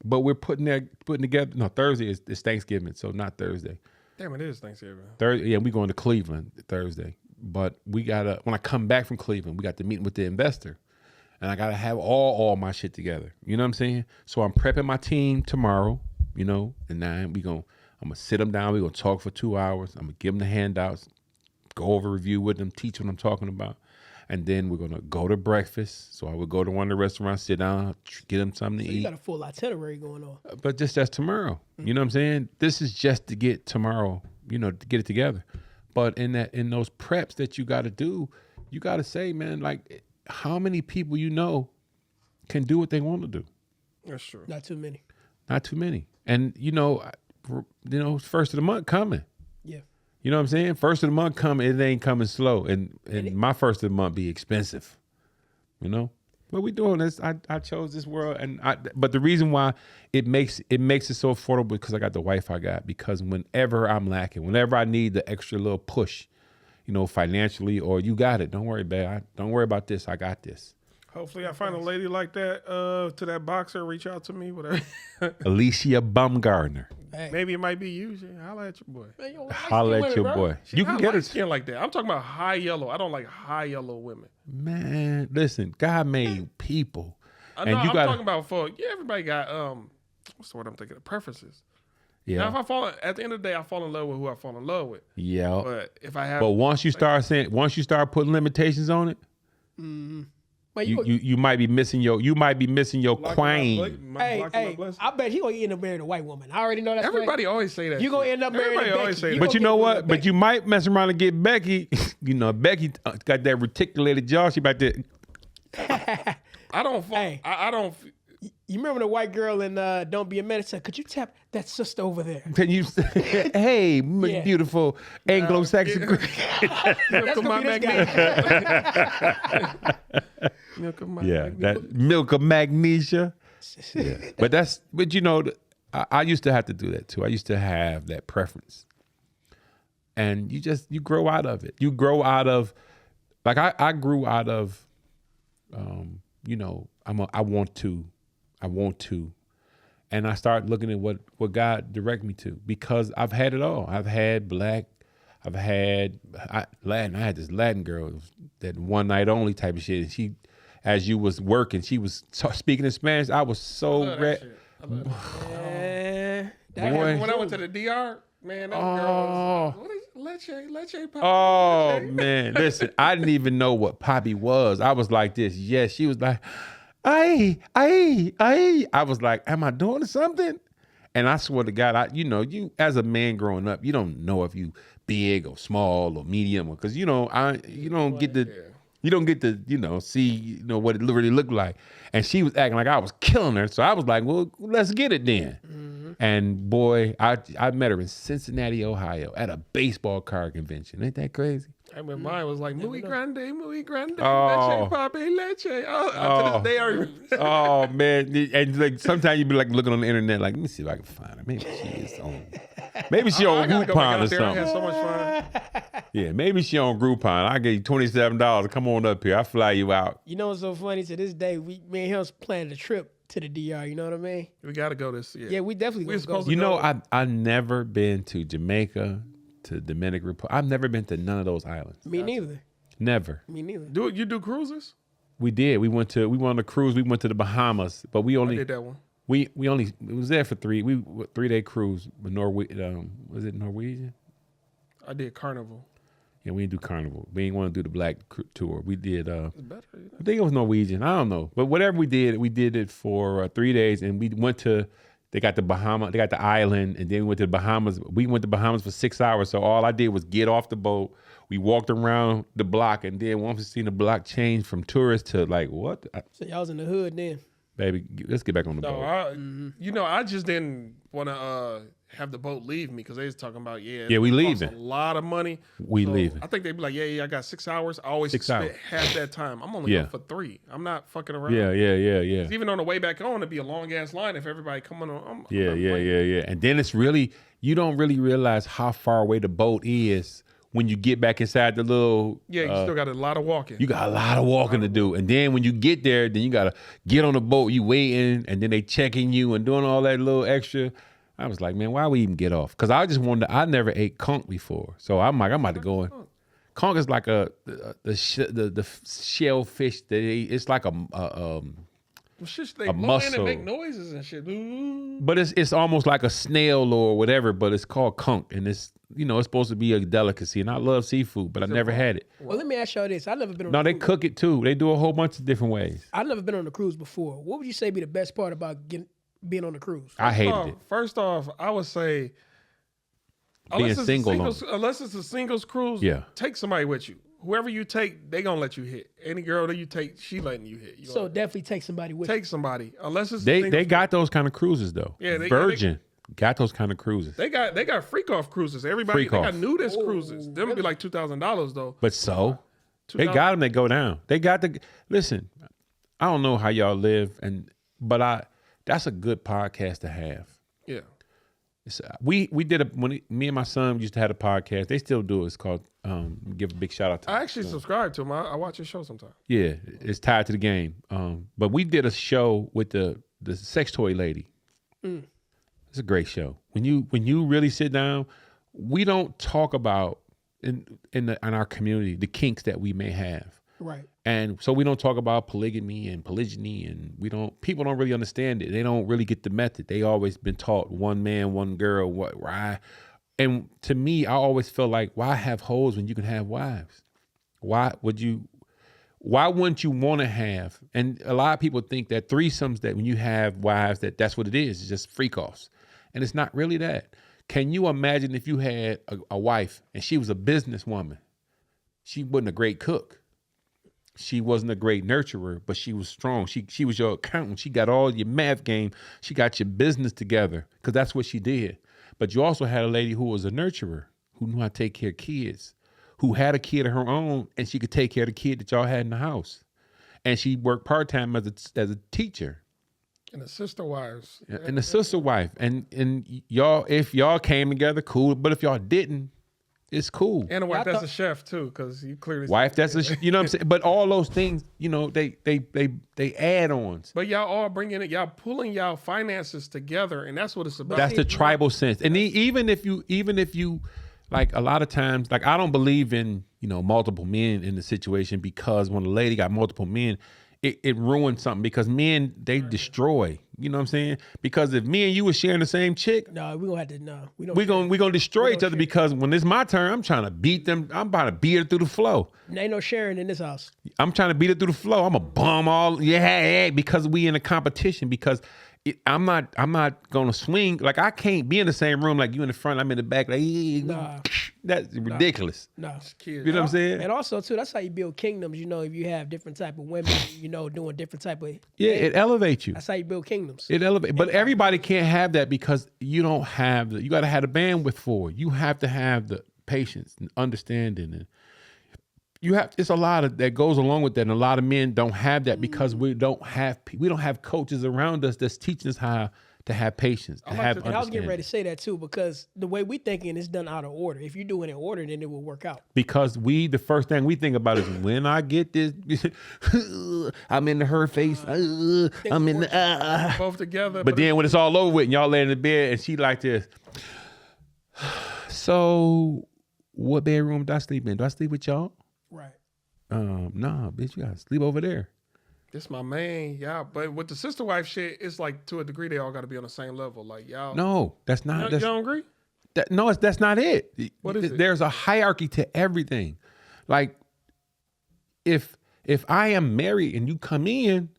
But we're putting together. No, Thursday is Thanksgiving, so not Thursday. Damn, it is Thanksgiving. Thursday, yeah, we going to Cleveland Thursday. But when I come back from Cleveland, we got the meeting with the investor. And I gotta have all my shit together. You know what I'm saying? So I'm prepping my team tomorrow, at 9. I'm gonna sit them down, we're gonna talk for 2 hours. I'm gonna give them the handouts, go over review with them, teach what I'm talking about. And then we're gonna go to breakfast. So I would go to one of the restaurants, sit down, get them something to eat. You got a full itinerary going on. But that's tomorrow. You know what I'm saying? This is just to get tomorrow, to get it together. But in those preps that you gotta do, you gotta say, man, like, how many people can do what they want to do? That's true. Not too many. Not too many. And first of the month coming. Yeah. You know what I'm saying? First of the month coming, it ain't coming slow. And my first of the month be expensive. But we doing this. I chose this world, but the reason why it makes it so affordable because I got the wife I got. Because whenever I'm lacking, whenever I need the extra little push, financially, or you got it. Don't worry, babe. Don't worry about this. I got this. Hopefully I find a lady like that, to that boxer, reach out to me, whatever. Alycia Baumgardner. Hey. Maybe it might be you. Holla at your boy. Man, Holla at your boy. You can get a her skin like that. I'm talking about high yellow. I don't like high yellow women. Man, listen, God made people. I know, I'm talking about everybody got, what's the word I'm thinking of? Preferences. Yeah. Now, at the end of the day, I fall in love with who I fall in love with. Yeah. But if I have, once you start putting limitations on it, But you might be missing your queen. Hey, I bet he gonna end up marrying a white woman. I already know that. Everybody always say that. You gonna end up marrying Becky. But you know what? But you might mess around and get Becky. Becky got that reticulated jaw. She about to. I don't. Hey. I don't. You remember the white girl in Don't Be a Menace said, could you tap that sister over there? Can you? Hey, beautiful Anglo-Saxon. That's gonna be this guy. Milk of magnesia. Yeah. But I used to have to do that too. I used to have that preference. And you grow out of it. You grow out of, like I grew out of, I want to. And I started looking at what God directed me to, because I've had it all. I've had black, I've had Latin. I had this Latin girl that one night only type of shit. And she, as you was working, she was speaking in Spanish. I was so ready. Yeah, When I went to the DR, man, that girl was, what is leche, Poppy? Oh leche? man, listen, I didn't even know what Poppy was. I was like this. Yes, she was like, I was like, am I doing something? And I swear to God, you as a man growing up, you don't know if you big or small or medium, because you don't get to see what it really looked like. And she was acting like I was killing her, so I was like, well, let's get it then. Mm-hmm. And boy, I met her in Cincinnati, Ohio, at a baseball card convention. Ain't that crazy? I mean, mine was like muy grande, leche, Oh. papi, leche. To this day, I remember. Oh man! And like sometimes you be like looking on the internet, like, let me see if I can find her. Maybe she is on. Maybe she on Groupon or something. I had so much fun. Yeah, maybe she on Groupon. I gave you $27. Come on up here. I fly you out. You know what's so funny? To this day, me and him's planning a trip to the DR. You know what I mean? We got to go this year. Yeah, we definitely We're supposed go. to go. I never been to Jamaica, to Dominican Republic. I've never been to none of those islands. Me neither. Never. Me neither. You do cruises? We did. We went on a cruise. We went to the Bahamas, but we only I did that one. we only it was there for 3-day cruise. But was it Norwegian? I did Carnival. Yeah, we didn't do Carnival. We didn't want to do the black tour. We did. It's better. I think it was Norwegian. I don't know, but whatever we did it for 3 days, and we went to. They got the island, and then we went to the Bahamas. We went to Bahamas for 6 hours. So all I did was get off the boat. We walked around the block, and then once we seen the block change from tourist to like what? So y'all was in the hood then. Baby, let's get back on the boat. I just didn't want to have the boat leave me, because they was talking about we leaving. A lot of money. We leaving. I think they'd be like, yeah, I got 6 hours. I always 6 hours. half that time. I'm only going for 3. I'm not fucking around. Yeah. Even on the way back on, it'd be a long ass line if everybody coming on. Yeah. And then it's really, you don't really realize how far away the boat is when you get back inside the little. Yeah, you still got a lot of walking. You got a lot of walking to do. And then when you get there, then you got to get on the boat, you waiting, and then they checking you and doing all that little extra. I was like, man, why we even get off? Because I never ate conch before. So I'm like, I'm about to go in. Conch is like the shellfish that it's like a they blow mussel. in and make noises and shit. Ooh. But it's almost like a snail or whatever, but it's called conch, and it's supposed to be a delicacy. And I love seafood, but I never had it. Well, let me ask y'all this. I've never been on No, a they cruise. cook it too. They do a whole bunch of different ways. I've never been on a cruise before. What would you say be the best part about being on a cruise? I hated it. First off, I would say, Being unless it's a singles cruise, take somebody with you. Whoever you take, they gonna let you hit. Any girl that you take, she letting you hit. So definitely take somebody with you. Take somebody, unless it's They got those kind of cruises though. Yeah, Virgin got those kind of cruises. They got freak off cruises. Everybody they got nudist cruises. Them would be like $2,000 though. But they got them. They go down. They got listen. I don't know how y'all live, but that's a good podcast to have. Yeah. We did when me and my son used to have a podcast. They still do it. It's called give a big shout out to. I actually subscribe to him. I watch his show sometimes. Yeah, it's tied to the game. But we did a show with the sex toy lady. It's a great show. When you really sit down, we don't talk about in our community the kinks that we may have. Right. And so we don't talk about polygamy and polygyny, and people don't really understand it. They don't really get the method. They always been taught one man, one girl, why. And to me, I always feel like, why have hoes when you can have wives? Why wouldn't you want to have? And a lot of people think that threesomes, that when you have wives, that's what it is. It's just freak offs. And it's not really that. Can you imagine if you had a wife and she was a businesswoman? She wasn't a great cook. She wasn't a great nurturer, but she was strong. She was your accountant. She got all your math game. She got your business together, because that's what she did. But you also had a lady who was a nurturer, who knew how to take care of kids, who had a kid of her own, and she could take care of the kid that y'all had in the house. And she worked part-time as a teacher. And the sister wives. and the sister wife, and y'all, if y'all came together, cool. But if y'all didn't, it's cool. And the wife Yeah, I that's a chef too, because you clearly Wife, that's you know what I'm saying. But all those things, you know, they add-ons. But y'all all bringing it, y'all pulling y'all finances together, and that's what it's about. That's the tribal sense. And even if you like, a lot of times, like, I don't believe in, you know, multiple men in the situation, because when a lady got multiple men, it ruins something, because men, they destroy. You know what I'm saying? Because if me and you were sharing the same chick, No, we gonna have to. No, we don't. we gonna destroy each other, because when it's my turn, I'm trying to beat them. I'm about to beat her through the flow. Ain't no sharing in this house. I'm trying to beat it through the flow. I'm a bum all because we in a competition. Because I'm not gonna swing. Like, I can't be in the same room like you in the front, I'm in the back. Like, Nah. that's ridiculous. No. Kids. You know what I'm saying? And also too, that's how you build kingdoms. You know, if you have different type of women, you know, doing different type of. Yeah, it elevates you. That's how you build kingdoms. It elevates. But everybody can't have that, because you don't have you got to have the bandwidth for it. You have to have the patience and understanding, and it's a lot of that goes along with that. And a lot of men don't have that, because we don't have coaches around us that's teaching us how to have patience, to have And I was getting understanding. ready to say that too, because the way we thinking is done out of order. If you do it in order, then it will work out. Because the first thing we think about is, when I get this, I'm in her face, I'm in the, Both together. But then when it's all over with and y'all lay in the bed and she like this, so what bedroom do I sleep in? Do I sleep with y'all? Right. Nah, bitch, you gotta sleep over there. This my man, yeah. But with the sister wife shit, it's like, to a degree, they all got to be on the same level. Like, y'all. No, that's you not. don't agree? That's not it. What is it? There's a hierarchy to everything. Like, if I am married and you come in,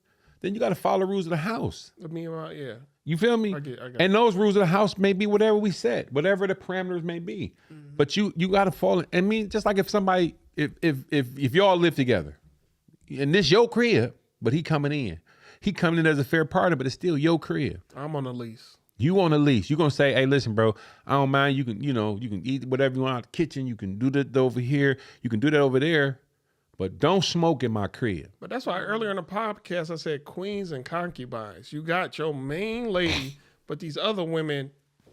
then you got to follow the rules of the house. I mean, yeah. You feel me? I get And those rules of the house may be whatever we set, whatever the parameters may be. Mm-hmm. But you got to follow. I mean, just like if somebody, if y'all live together, and this your crib, but he coming in as a fair partner, but it's still your crib. I'm on a lease. You on a lease. You're gonna say, hey, listen, bro, I don't mind. You can eat whatever you want out the kitchen. You can do that over here. You can do that over there. But don't smoke in my crib. But that's why earlier in the podcast I said queens and concubines. You got your main lady, but these other women,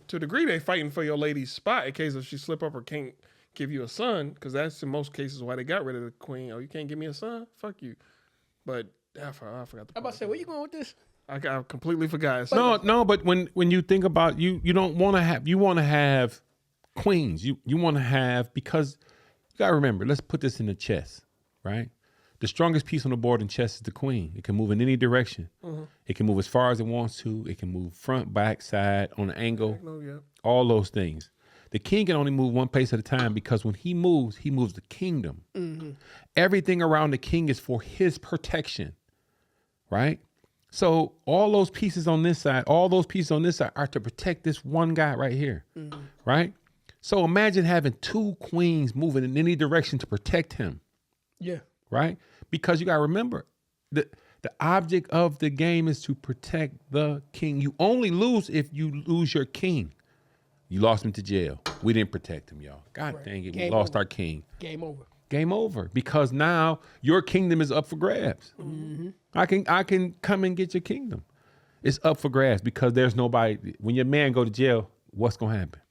to a degree, they fighting for your lady's spot in case if she slip up or can't give you a son, because that's in most cases why they got rid of the queen. Oh, you can't give me a son? Fuck you. But I forgot the I'm about to say, where you going with this? I completely forgot. No, but when you think about you don't want to have. You want to have queens. You want to have, because you gotta remember. Let's put this in the chess, right? The strongest piece on the board in chess is the queen. It can move in any direction. Mm-hmm. It can move as far as it wants to. It can move front, back, side, on an angle. All those things. The king can only move one pace at a time, because when he moves the kingdom. Mm-hmm. Everything around the king is for his protection, right? So all those pieces on this side, are to protect this one guy right here, right? So imagine having two queens moving in any direction to protect him. Yeah. Right? Because you got to remember, the object of the game is to protect the king. You only lose if you lose your king. You lost him to jail. We didn't protect him, y'all. God dang it, we lost our king. Game over. Game over. Because now your kingdom is up for grabs. Mm-hmm. I can come and get your kingdom. It's up for grabs, because there's nobody. When your man go to jail, what's gonna happen?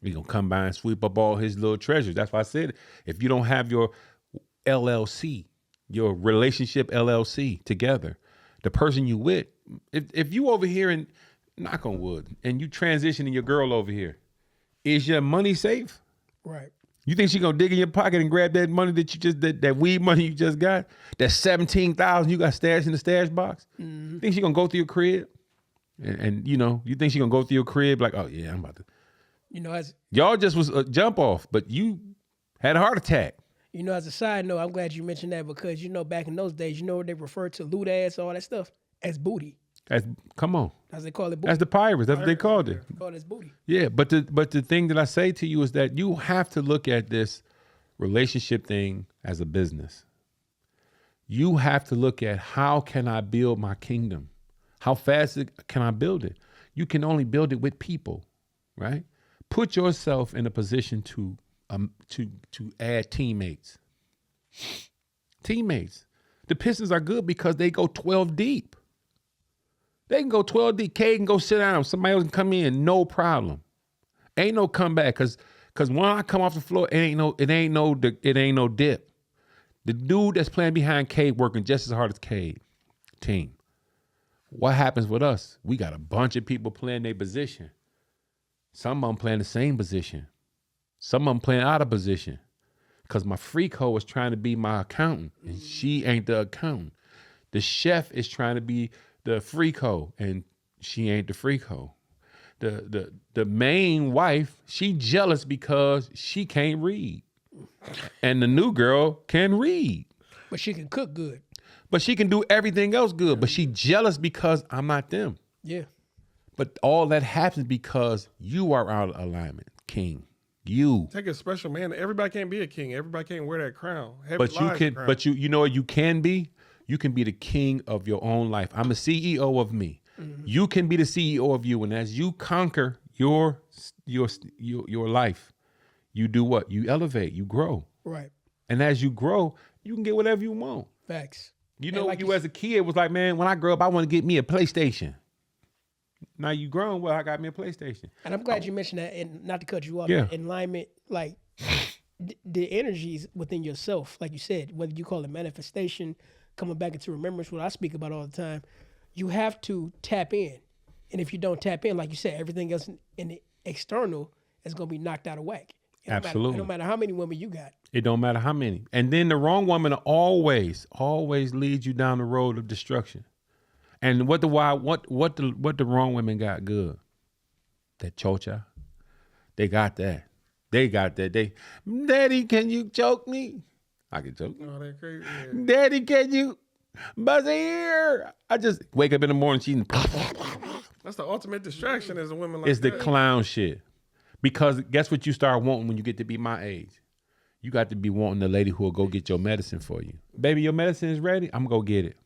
He's gonna come by and sweep up all his little treasures. That's why I said, if you don't have your LLC, your relationship LLC together, the person you with, if you over here and knock on wood and you transitioning your girl over here, is your money safe? Right. You think she gonna dig in your pocket and grab that money that you just that weed money you just got? That $17,000 you got stashed in the stash box? Mm-hmm. Think she gonna go through your crib? And you think she gonna go through your crib like, oh yeah, I'm about to. As y'all just was a jump off, but you had a heart attack. As a side note, I'm glad you mentioned that, because back in those days, what they referred to loot ass, all that stuff, as booty. Come on. As they call it booty. That's the pirates. That's what they called it. They call it as booty. Yeah, but the thing that I say to you is that you have to look at this relationship thing as a business. You have to look at, how can I build my kingdom? How fast can I build it? You can only build it with people, right? Put yourself in a position to add teammates. Teammates. The Pistons are good because they go 12 deep. They can go 12 deep. K can go sit down. Somebody else can come in, no problem. Ain't no comeback, cause when I come off the floor, it ain't no dip. The dude that's playing behind K working just as hard as K team. What happens with us? We got a bunch of people playing their position. Some of them playing the same position. Some of them playing out of position. Because my freak hoe is trying to be my accountant, and she ain't the accountant. The chef is trying to be the freak hoe, and she ain't the freak hoe. The main wife, she jealous because she can't read. And the new girl can read. But she can cook good. But she can do everything else good. But she jealous because I'm not them. Yeah. But all that happens because you are out of alignment, king. You. Take a special man. Everybody can't be a king. Everybody can't wear that crown. But you can. But you know what you can be? You can be the king of your own life. I'm a CEO of me. Mm-hmm. You can be the CEO of you, and as you conquer your life, you do what? You elevate. You grow. Right. And as you grow, you can get whatever you want. Facts. You know, like you as a kid was like, man, when I grow up, I want to get me a PlayStation. Now you grown, well, I got me a PlayStation. And I'm glad you mentioned that, and not to cut you off, yeah. alignment, like the energies within yourself, like you said, whether you call it manifestation, coming back into remembrance, what I speak about all the time, you have to tap in. And if you don't tap in, like you said, everything else in the external is going to be knocked out of whack. Absolutely. It don't matter how many women you got. It don't matter how many. And then the wrong woman always leads you down the road of destruction. And what the wrong women got good? That chocha. They got that. Daddy, can you choke me? I can choke. Oh, they're crazy. Yeah. Daddy, can you buzz here? I just wake up in the morning, That's the ultimate distraction as a woman like it's that. the clown shit. Because guess what you start wanting when you get to be my age? You got to be wanting the lady who will go get your medicine for you. Baby, your medicine is ready? I'm going to go get it.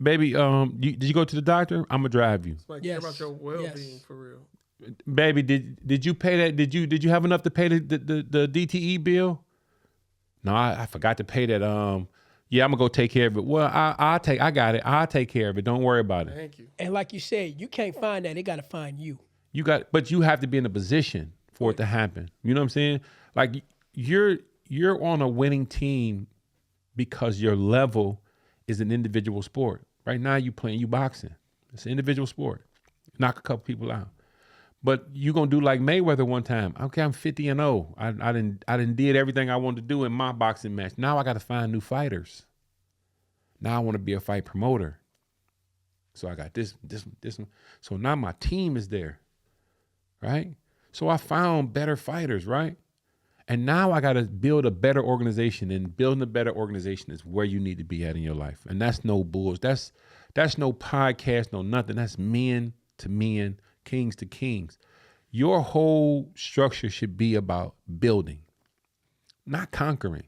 Baby, did you go to the doctor? I'm going to drive you. It's like care about your well-being for real. Baby, did you pay that? Did you have enough to pay the DTE bill? No, I forgot to pay that. Yeah, I'm going to go take care of it. Well, I got it. I'll take care of it. Don't worry about it. Thank you. And like you said, you can't find that. They got to find you. But you have to be in a position for it to happen. You know what I'm saying? Like you're on a winning team because your level is an individual sport. Right now you boxing. It's an individual sport. Knock a couple people out. But you gonna do like Mayweather one time. Okay, I'm 50-0. I didn't did everything I wanted to do in my boxing match. Now I got to find new fighters. Now I want to be a fight promoter. So I got this one. So now my team is there. Right? So I found better fighters, right? And now I got to build a better organization, and building a better organization is where you need to be at in your life. And that's no bulls. That's no podcast, no nothing. That's men to men, kings to kings. Your whole structure should be about building, not conquering.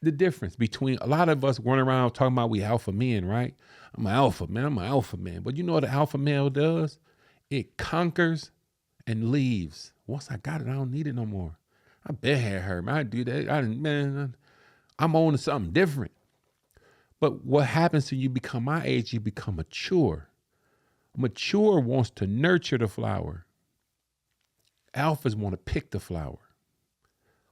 The difference between a lot of us run around talking about we alpha men, right? I'm an alpha man. But you know what an alpha male does? It conquers and leaves. Once I got it, I don't need it no more. I been had her, man. I do that. I'm on to something different. But what happens when you become my age, you become mature. Mature wants to nurture the flower. Alphas want to pick the flower.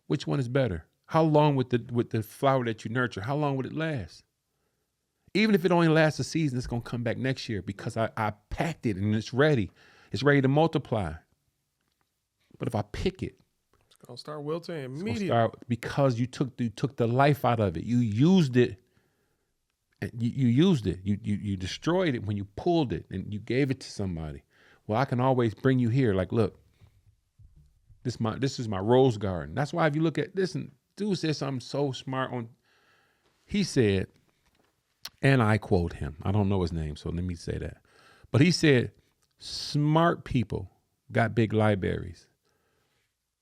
Which one is better? How long with the flower that you nurture, how long would it last? Even if it only lasts a season, it's going to come back next year because I packed it and it's ready. It's ready to multiply. But if I pick it, it's gonna start wilting immediately. Because you took the life out of it. You used it. You used it. You destroyed it when you pulled it and you gave it to somebody. Well, I can always bring you here. Like, look, this is my rose garden. That's why if you look at this, and dude said something so smart he said, and I quote him. I don't know his name, so let me say that. But he said, smart people got big libraries.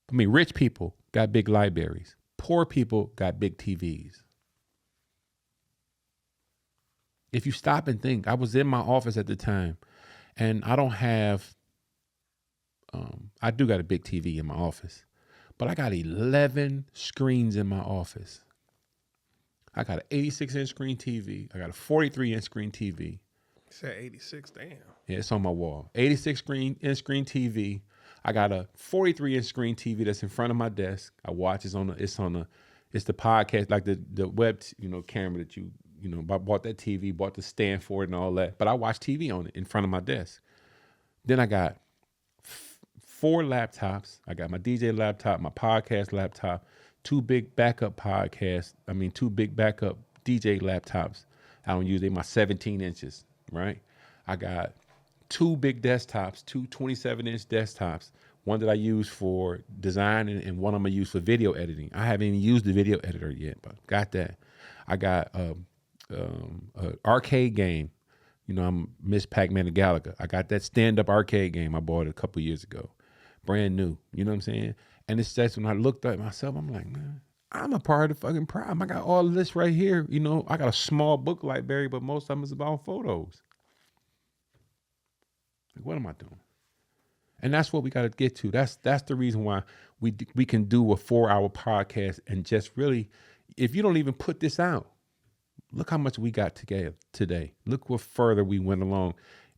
Rich people got big libraries. Poor people got big TVs. If you stop and think, I was in my office at the time, and I don't have, I do got a big TV in my office, but I got 11 screens in my office. I got an 86-inch screen TV. I got a 43-inch screen TV. said 86, damn. Yeah, it's on my wall. 86 inch screen TV. I got a 43 inch screen TV that's in front of my desk. I watch. It's the podcast, like the web, camera that I bought that TV, bought the stand for it and all that. But I watch TV on it in front of my desk. Then I got 4 laptops. I got my DJ laptop, my podcast laptop, 2 big backup DJ laptops. I don't use. They my 17 inches, right? I got 2 big desktops, 2 27-inch desktops. One that I use for design and one I'm gonna use for video editing. I haven't even used the video editor yet, but got that. I got an arcade game. I'm Miss Pac-Man and Galaga. I got that stand-up arcade game. I bought it a couple years ago, brand new. You know what I'm saying? And it's just when I looked at myself, I'm like, man, I'm a part of the fucking problem. I got all of this right here. I got a small book library, but most of them is about photos. Like, what am I doing? And that's what we got to get to. That's the reason why we can do a 4-hour podcast and just really, if you don't even put this out, look how much we got together today. Look what further we went along.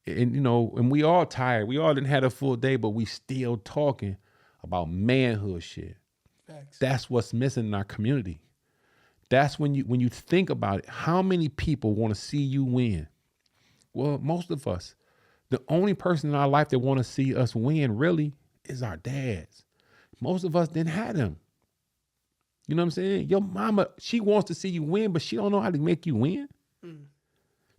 And and we all tired. We all didn't have a full day, but we still talking about manhood shit. Thanks. That's what's missing in our community. That's when you think about it, how many people want to see you win? Well, most of us. The only person in our life that want to see us win really is our dads. Most of us didn't have them. You know what I'm saying? Your mama, she wants to see you win, but she don't know how to make you win. Mm.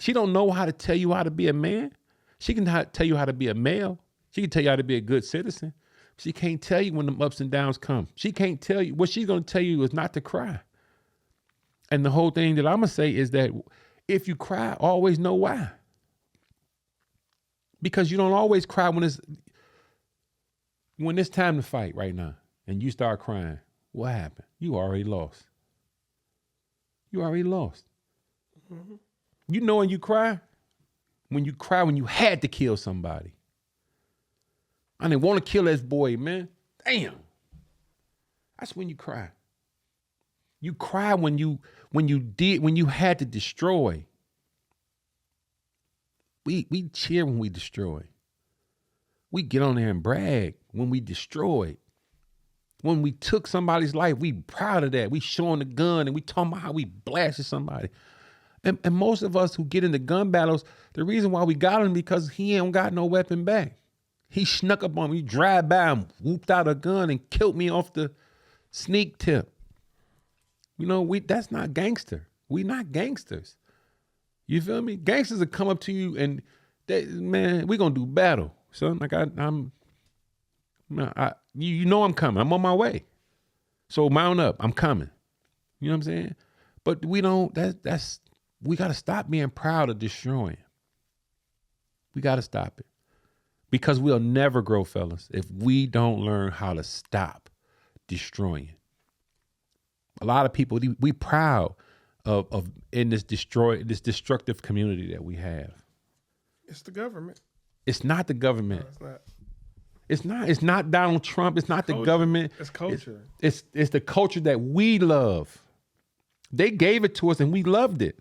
She don't know how to tell you how to be a man. She can tell you how to be a male. She can tell you how to be a good citizen. She can't tell you when the ups and downs come. She can't tell you. What she's going to tell you is not to cry. And the whole thing that I'm going to say is that if you cry, always know why. Because you don't always cry when it's time to fight right now and you start crying. What happened? You already lost. You already lost. Mm-hmm. You know when you cry? When you had to kill somebody. I didn't want to kill this boy, man. Damn. That's when you cry. You cry when you had to destroy. We cheer when we destroy. We get on there and brag when we destroyed. When we took somebody's life, we proud of that. We showing the gun and we talking about how we blasted somebody. And most of us who get into gun battles, the reason why we got him because he ain't got no weapon back. He snuck up on me, drive by him, whooped out a gun and killed me off the sneak tip. That's not gangster. We not gangsters. You feel me? Gangsters will come up to you and we gonna do battle, son. Like I'm coming. I'm on my way. So mount up. I'm coming. You know what I'm saying? But we gotta stop being proud of destroying. We gotta stop it. Because we'll never grow, fellas, if we don't learn how to stop destroying. A lot of people, we proud of in this destructive community that we have. It's the government. It's not the government. No, it's not. It's not Donald Trump. It's not the government. It's culture. It's the culture that we love. They gave it to us and we loved it.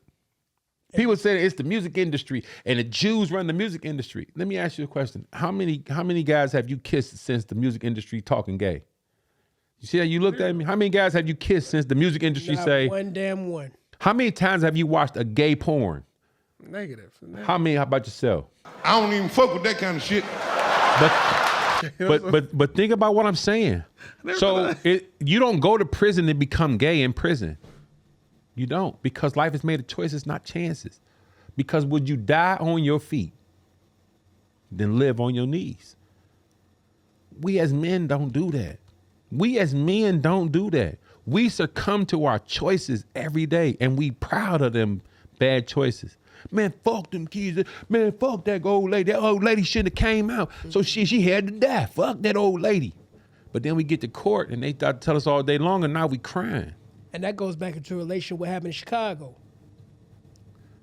People say it's the music industry and the Jews run the music industry. Let me ask you a question. How many guys have you kissed since the music industry talking gay? You see how you looked at me? How many guys have you kissed since the music industry Not one damn one. How many times have you watched a gay porn? Negative. How many? How about yourself? I don't even fuck with that kind of shit. But think about what I'm saying. So you don't go to prison to become gay in prison. You don't, because life is made of choices, not chances. Because would you die on your feet than live on your knees? We as men don't do that. We as men don't do that. We succumb to our choices every day, and we proud of them bad choices. Man, fuck them kids. Man, fuck that old lady. That old lady shouldn't have came out. So she had to die. Fuck that old lady. But then we get to court, and they tell us all day long, and now we crying. And that goes back into relation what happened in Chicago.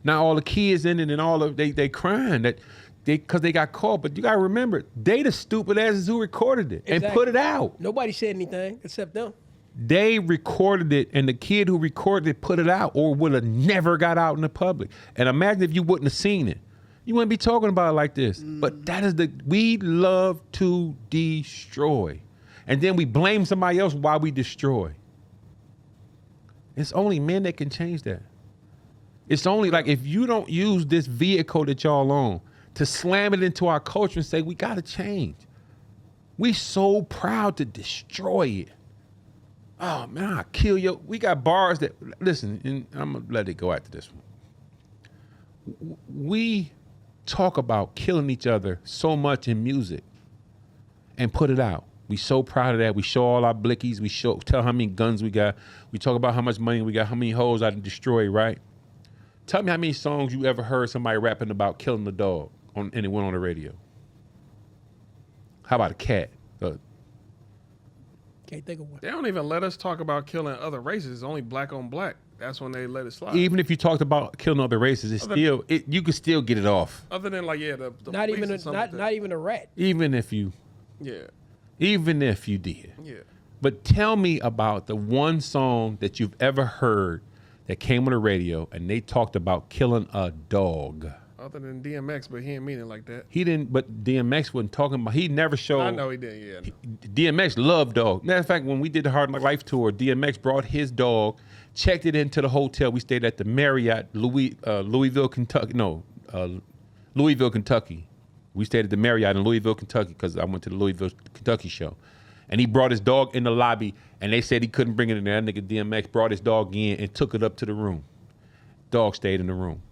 Now all the kids in it and all of they crying that because they got caught. But you gotta remember, they the stupid asses who recorded it and put it out. Nobody said anything except them. They recorded it, and the kid who recorded it put it out, or would have never got out in the public. And imagine if you wouldn't have seen it. You wouldn't be talking about it like this. But that is we love to destroy. And then we blame somebody else while we destroy. It's only men that can change that. It's only like if you don't use this vehicle that y'all on to slam it into our culture and say, we got to change. We so proud to destroy it. Oh, man, I'll kill you. We got bars that, listen, and I'm going to let it go after this one. We talk about killing each other so much in music and put it out. We so proud of that. We show all our blickies. We tell how many guns we got. We talk about how much money we got, how many hoes I destroy, right? Tell me how many songs you ever heard somebody rapping about killing the dog and it went on the radio. How about a cat? Can't think of one. They don't even let us talk about killing other races. It's only black on black. That's when they let it slide. Even if you talked about killing other races, you could still get it off. Other than like, the Not police even or something not even a rat. Even if you yeah. did. Yeah. But tell me about the one song that you've ever heard that came on the radio and they talked about killing a dog. Other than DMX, but he didn't mean it like that. He didn't, but DMX wasn't talking about, he never showed. I know he did, yeah. No. DMX loved dogs. Matter of fact, when we did the Hard Knock Life tour, DMX brought his dog, checked it into the hotel. We stayed at the Marriott, Louisville, Kentucky. Louisville, Kentucky. We stayed at the Marriott in Louisville, Kentucky, because I went to the Louisville, Kentucky show. And he brought his dog in the lobby, and they said he couldn't bring it in there. That nigga DMX brought his dog in and took it up to the room. Dog stayed in the room.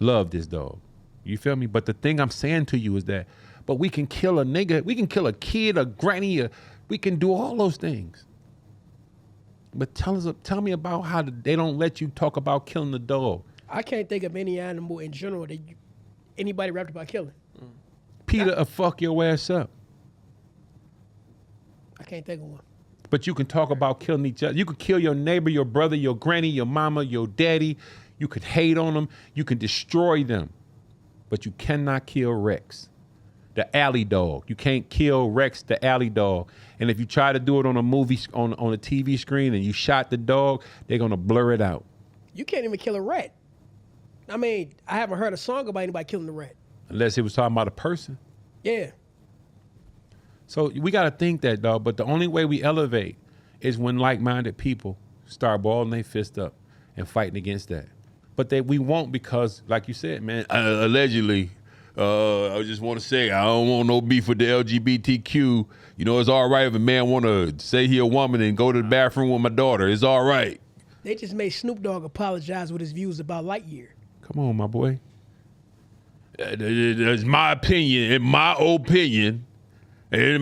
Love this dog. You feel me? But the thing I'm saying to you is that, but we can kill a nigga, we can kill a kid, a granny, we can do all those things. But tell me about how they don't let you talk about killing the dog. I can't think of any animal in general that anybody rapped about killing. Peter, fuck your ass up. I can't think of one. But you can talk about killing each other. You could kill your neighbor, your brother, your granny, your mama, your daddy. You could hate on them. You can destroy them. But you cannot kill Rex, the alley dog. You can't kill Rex, the alley dog. And if you try to do it on a movie, on a TV screen, and you shot the dog, they're going to blur it out. You can't even kill a rat. I mean, I haven't heard a song about anybody killing a rat. Unless it was talking about a person. Yeah. So we got to think that, dog. But the only way we elevate is when like-minded people start balling their fist up and fighting against that. But we won't because, like you said, man, allegedly, I just want to say, I don't want no beef with the LGBTQ. You know, it's all right if a man want to say he a woman and go to the bathroom with my daughter. It's all right. They just made Snoop Dogg apologize with his views about Lightyear. Come on, my boy. It's my opinion. In my opinion, it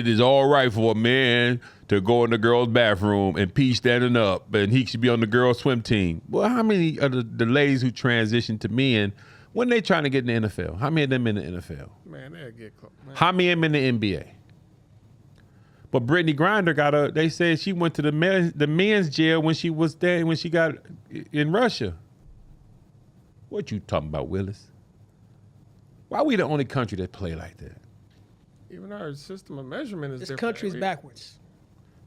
is all right for a man to go in the girl's bathroom and pee standing up, and he should be on the girls' swim team. Well, how many of the ladies who transition to men, when they trying to get in the NFL, how many of them in the NFL? Man, they'll get close. Man. How many of them in the NBA? But Brittany Griner they said she went to the men's jail when she was there, when she got in Russia. What you talking about, Willis? Why we the only country that play like that? Even our system of measurement is This different. country's backwards.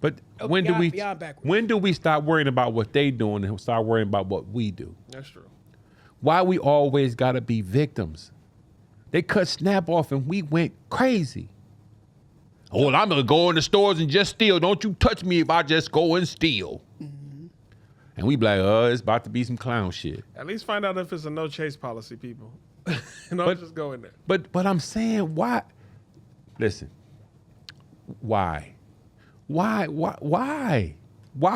But Beyond when do we stop worrying about what they doing and start worrying about what we do? That's true. Why we always gotta be victims? They cut Snap off and we went crazy. Oh, well, I'm gonna go in the stores and just steal. Don't you touch me if I just go and steal. Mm-hmm. And we be like, it's about to be some clown shit. At least find out if it's a no chase policy, people. Don't just go in there. But I'm saying, why? Listen, why? Why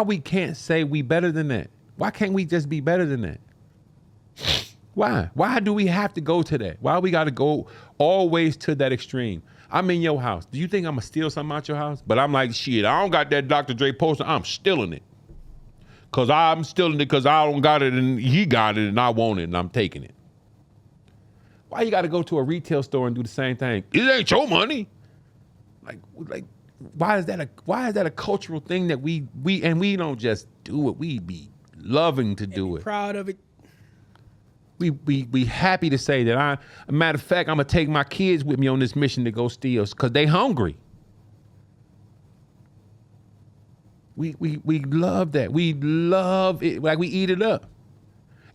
we can't say we better than that? Why can't we just be better than that? Why do we have to go to that? Why we got to go always to that extreme? I'm in your house. Do you think I'm going to steal something out your house? But I'm like, shit, I don't got that Dr. Dre poster. I'm stealing it. Because I'm stealing it because I don't got it and he got it and I want it and I'm taking it. Why you got to go to a retail store and do the same thing? It ain't your money. Like why is that a cultural thing that we don't just do it? We be loving to do it. Proud of it. We happy to say that matter of fact, I'm gonna take my kids with me on this mission to go steal because they hungry. We love that. We love it. Like we eat it up.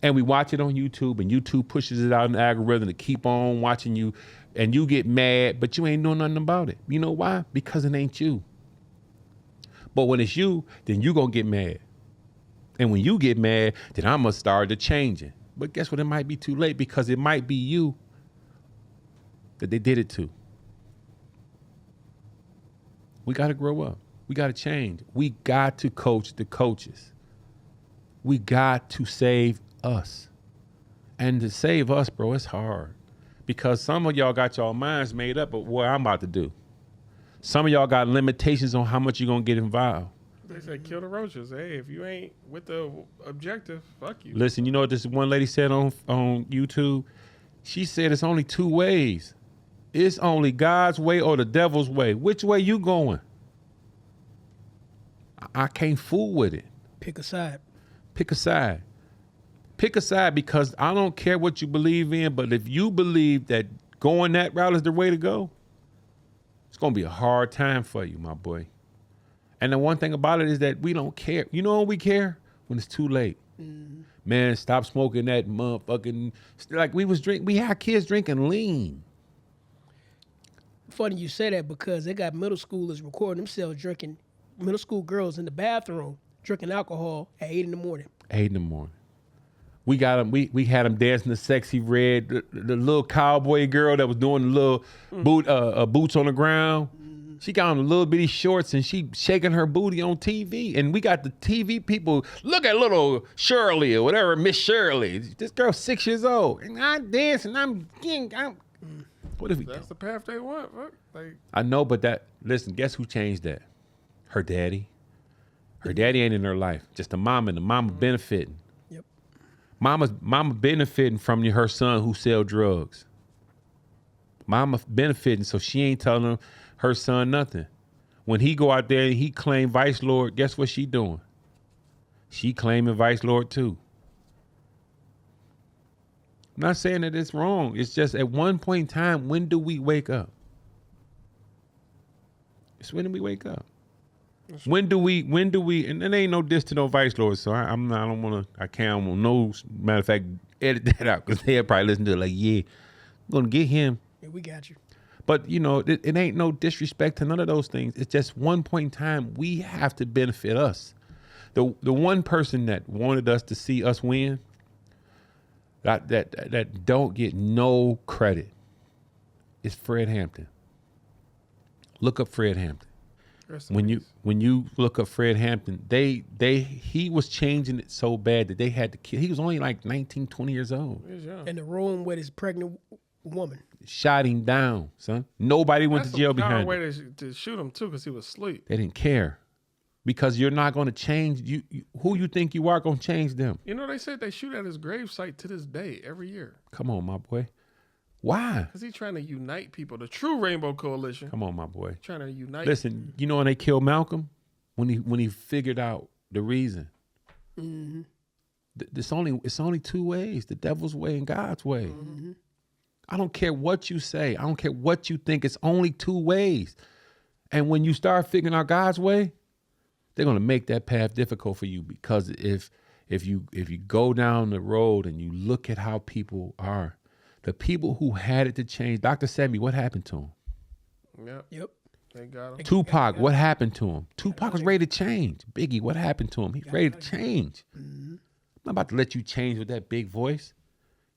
And we watch it on YouTube, and YouTube pushes it out in the algorithm to keep on watching you, and you get mad, but you ain't doing nothing about it. You know why? Because it ain't you. But when it's you, then you gonna get mad. And when you get mad, then I'm gonna start to changing. But guess what? It might be too late, because it might be you that they did it to. We gotta grow up. We gotta change. We got to coach the coaches. We got to save us. And to save us, bro, it's hard. Because some of y'all got y'all minds made up of what I'm about to do. Some of y'all got limitations on how much you're gonna get involved. They said kill the roaches. Hey, if you ain't with the objective, fuck you. Listen, you know what this one lady said on YouTube? She said it's only two ways. It's only God's way or the devil's way. Which way you going? I can't fool with it. Pick a side. Pick a side. Pick a side, because I don't care what you believe in, but if you believe that going that route is the way to go, it's going to be a hard time for you, my boy. And the one thing about it is that we don't care. You know when we care? When it's too late. Mm-hmm. Man, stop smoking that motherfucking, like we had kids drinking lean. Funny you say that, because they got middle schoolers recording themselves drinking, middle school girls in the bathroom drinking alcohol at 8 in the morning. 8 in the morning. We got them. We had them dancing the sexy red, the little cowboy girl that was doing the little boots on the ground. Mm-hmm. She got on the little bitty shorts and she shaking her booty on TV. And we got the TV people, look at little Shirley or whatever, Miss Shirley. This girl's 6 years old, and I'm dancing. What if we? That's the path they want. Fuck. I know, but listen. Guess who changed that? Her daddy. Her daddy ain't in her life. Just the mama, and the mama benefiting. Mama benefiting from her son who sell drugs. Mama benefiting, so she ain't telling her son nothing. When he go out there and he claim Vice Lord, guess what she doing? She claiming Vice Lord too. I'm not saying that it's wrong. It's just at one point in time, when do we wake up? It's when do we wake up? When do we, and there ain't no diss to no Vice Lord, so I don't want to, no, matter of fact, edit that out, because they'll probably listen to it like, yeah, I'm going to get him. Yeah, we got you. But, you know, it ain't no disrespect to none of those things. It's just one point in time, we have to benefit us. The one person that wanted us to see us win, that don't get no credit, is Fred Hampton. Look up Fred Hampton. When you look up Fred Hampton, he was changing it so bad that they had to kill. He was only like 19, 20 years old. In the room with his pregnant woman. Shot him down, son. Nobody went to jail behind him. That's a way to shoot him too, because he was asleep. They didn't care, because you're not going to change you. Who you think you are going to change them? You know, they said they shoot at his gravesite to this day every year. Come on, my boy. Why? Because he's trying to unite people. The true Rainbow Coalition. Come on, my boy. Trying to unite. Listen, you know when they killed Malcolm, when he figured out the reason. Mm-hmm. It's only two ways: the devil's way and God's way. Mm-hmm. I don't care what you say. I don't care what you think. It's only two ways. And when you start figuring out God's way, they're gonna make that path difficult for you, because if you go down the road and you look at how people are. The people who had it to change, Dr. Sebi, what happened to him? Yep. They got him. Tupac, what happened to him? Tupac was ready to change. Biggie, what happened to him? He's ready to change. Mm-hmm. I'm not about to let you change with that big voice.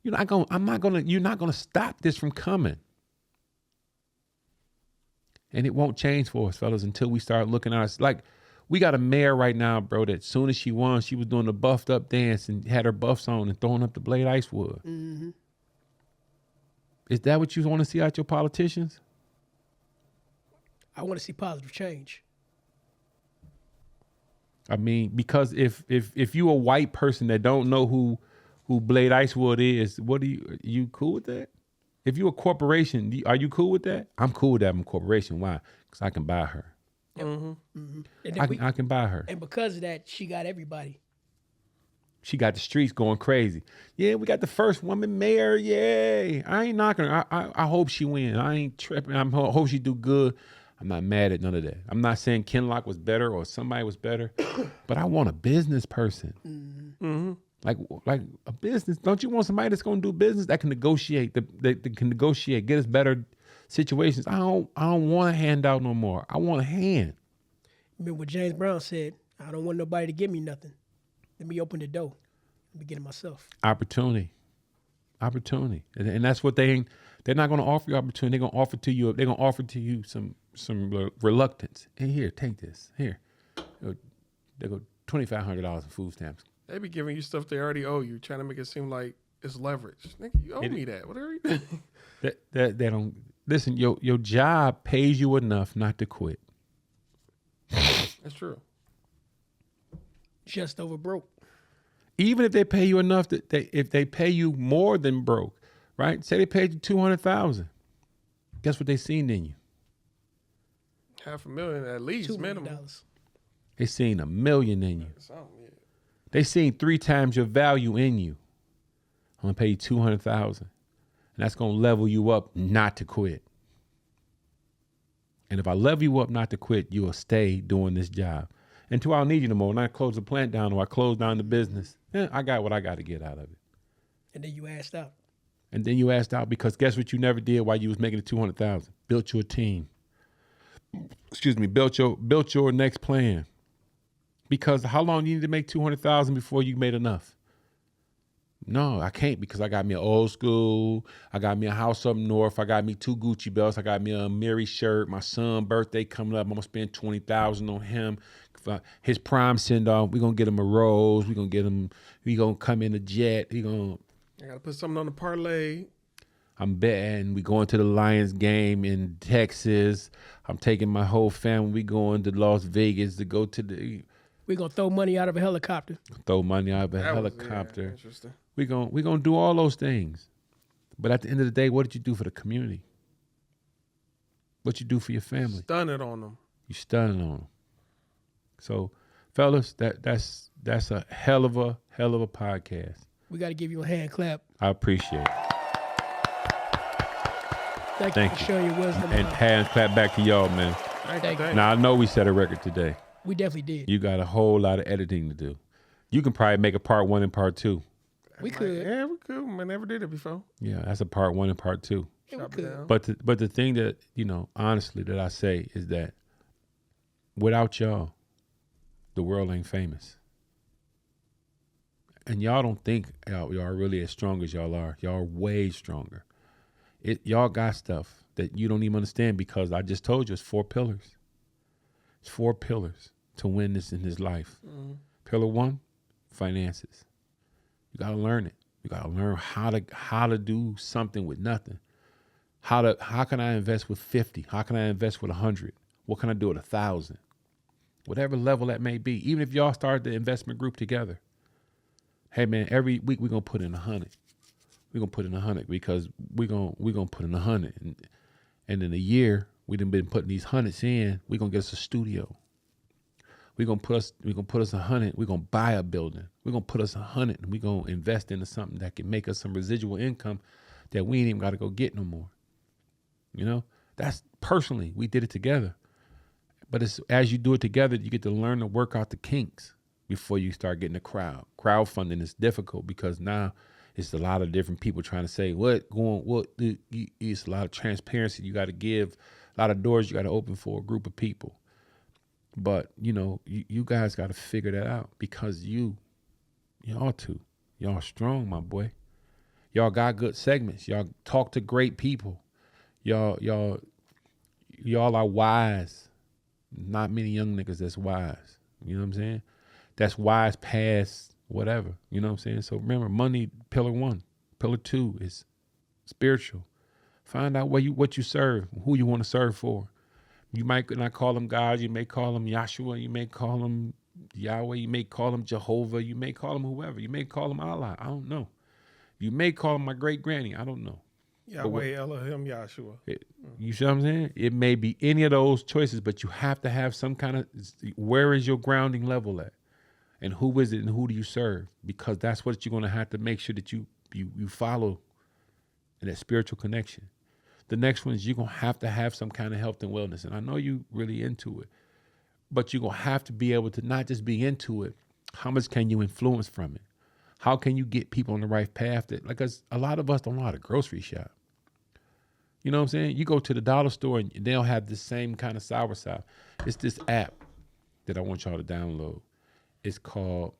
You're not gonna stop this from coming. And it won't change for us, fellas, until we start looking at us. Like, we got a mayor right now, bro, that as soon as she won, she was doing the buffed up dance and had her buffs on and throwing up the Blade Icewood. Mm-hmm. Is that what you want to see out your politicians? I want to see positive change. I mean, because if you a white person that don't know who Blade Icewood is, are you cool with that? If you a corporation, are you cool with that? I'm cool with that. I'm a corporation. Why? Because I can buy her. Mm-hmm. Mm-hmm. I can buy her. And because of that, she got everybody. She got the streets going crazy. Yeah, we got the first woman mayor. Yay. I ain't knocking her. I hope she wins. I ain't tripping. I hope she do good. I'm not mad at none of that. I'm not saying Ken Lock was better or somebody was better, but I want a business person. Mm-hmm. Like a business. Don't you want somebody that's gonna do business that can negotiate, that can negotiate, get us better situations? I don't want a handout no more. I want a hand. Remember what James Brown said? I don't want nobody to give me nothing. Let me open the door. Let me get it myself. Opportunity. And that's what they're not gonna offer you opportunity. They're gonna offer to you some reluctance. And here, take this. Here. They go $2,500 in food stamps. They be giving you stuff they already owe you, trying to make it seem like it's leverage. Nigga, you owe me that. What are you doing? That they don't listen. Your job pays you enough not to quit. That's true. Just over broke. Even if they pay you enough if they pay you more than broke, right? Say they paid you $200,000. Guess what they seen in you? $500,000 at least $2 million. minimum. They seen $1 million in you. Something, yeah. They seen 3 times your value in you. I'm gonna pay you $200,000, and that's gonna level you up not to quit. And if I level you up not to quit, you will stay doing this job until I don't need you no more. When I close the plant down or I close down the business, I got what I got to get out of it. And then you asked out. And then you asked out because guess what you never did while you was making the $200,000? Built your team. Excuse me. Built your next plan. Because how long do you need to make $200,000 before you made enough? No, I can't because I got me an old school. I got me a house up north. I got me 2 Gucci belts. I got me a Mary shirt. My son's birthday coming up. I'm gonna spend $20,000 on him. His prime send off. We're gonna get him a rose. We're gonna come in a jet. I gotta put something on the parlay. I'm betting we going to the Lions game in Texas. I'm taking my whole family. We going to Las Vegas to go to the. We're going to throw money out of a helicopter. Throw money out of a helicopter. Interesting. We're gonna do all those things. But at the end of the day, what did you do for the community? What you do for your family? Stun it on them. You stunning on them. So, fellas, that's a hell of a podcast. We got to give you a hand clap. I appreciate it. Thank you for showing your wisdom. And hand clap back to y'all, man. Thank you. Now, I know we set a record today. We definitely did. You got a whole lot of editing to do. You can probably make a part 1 and part 2. We could. Yeah, we could. I never did it before. Yeah, that's a part 1 and part 2. Yeah, we could. But the thing that, honestly, that I say is that without y'all, the world ain't famous. And y'all don't think y'all are really as strong as y'all are. Y'all are way stronger. Y'all got stuff that you don't even understand because I just told you it's 4 pillars. It's 4 pillars to win this in his life. Mm-hmm. Pillar 1, finances. You got to learn it. You got to learn how to do something with nothing. How can I invest with 50? How can I invest with 100? What can I do with 1,000? Whatever level that may be. Even if y'all start the investment group together. Hey man, every week we're gonna put in 100. We're gonna put in 100 because we're gonna put in 100. And in a year, we done been putting these hundreds in, we're gonna get us a studio. We're gonna put us 100, we're gonna buy a building. We're gonna put us 100 and we're gonna invest into something that can make us some residual income that we ain't even gotta go get no more. That's personally, we did it together. But as you do it together, you get to learn to work out the kinks before you start getting a crowd. Crowdfunding is difficult because now it's a lot of different people trying to say it's a lot of transparency you got to give, a lot of doors you got to open for a group of people. But you guys got to figure that out because y'all strong, my boy. Y'all got good segments. Y'all talk to great people. Y'all are wise. Not many young niggas that's wise. You know what I'm saying? That's wise past whatever. You know what I'm saying? So remember, money, pillar 1. Pillar 2 is spiritual. Find out what you serve, who you want to serve for. You might not call them God. You may call them Yahshua. You may call them Yahweh. You may call them Jehovah. You may call them whoever. You may call them Allah. I don't know. You may call them my great granny. I don't know. Yahweh, Elohim, Yahshua. You see what I'm saying? It may be any of those choices, but you have to have some kind of, where is your grounding level at? And who is it and who do you serve? Because that's what you're going to have to make sure that you follow in that spiritual connection. The next one is you're going to have some kind of health and wellness. And I know you really into it, but you're going to have to be able to not just be into it. How much can you influence from it? How can you get people on the right path? Because a lot of us don't know how to grocery shop. You know what I'm saying? You go to the dollar store and they don't have the same kind of soursop. It's this app that I want y'all to download. It's called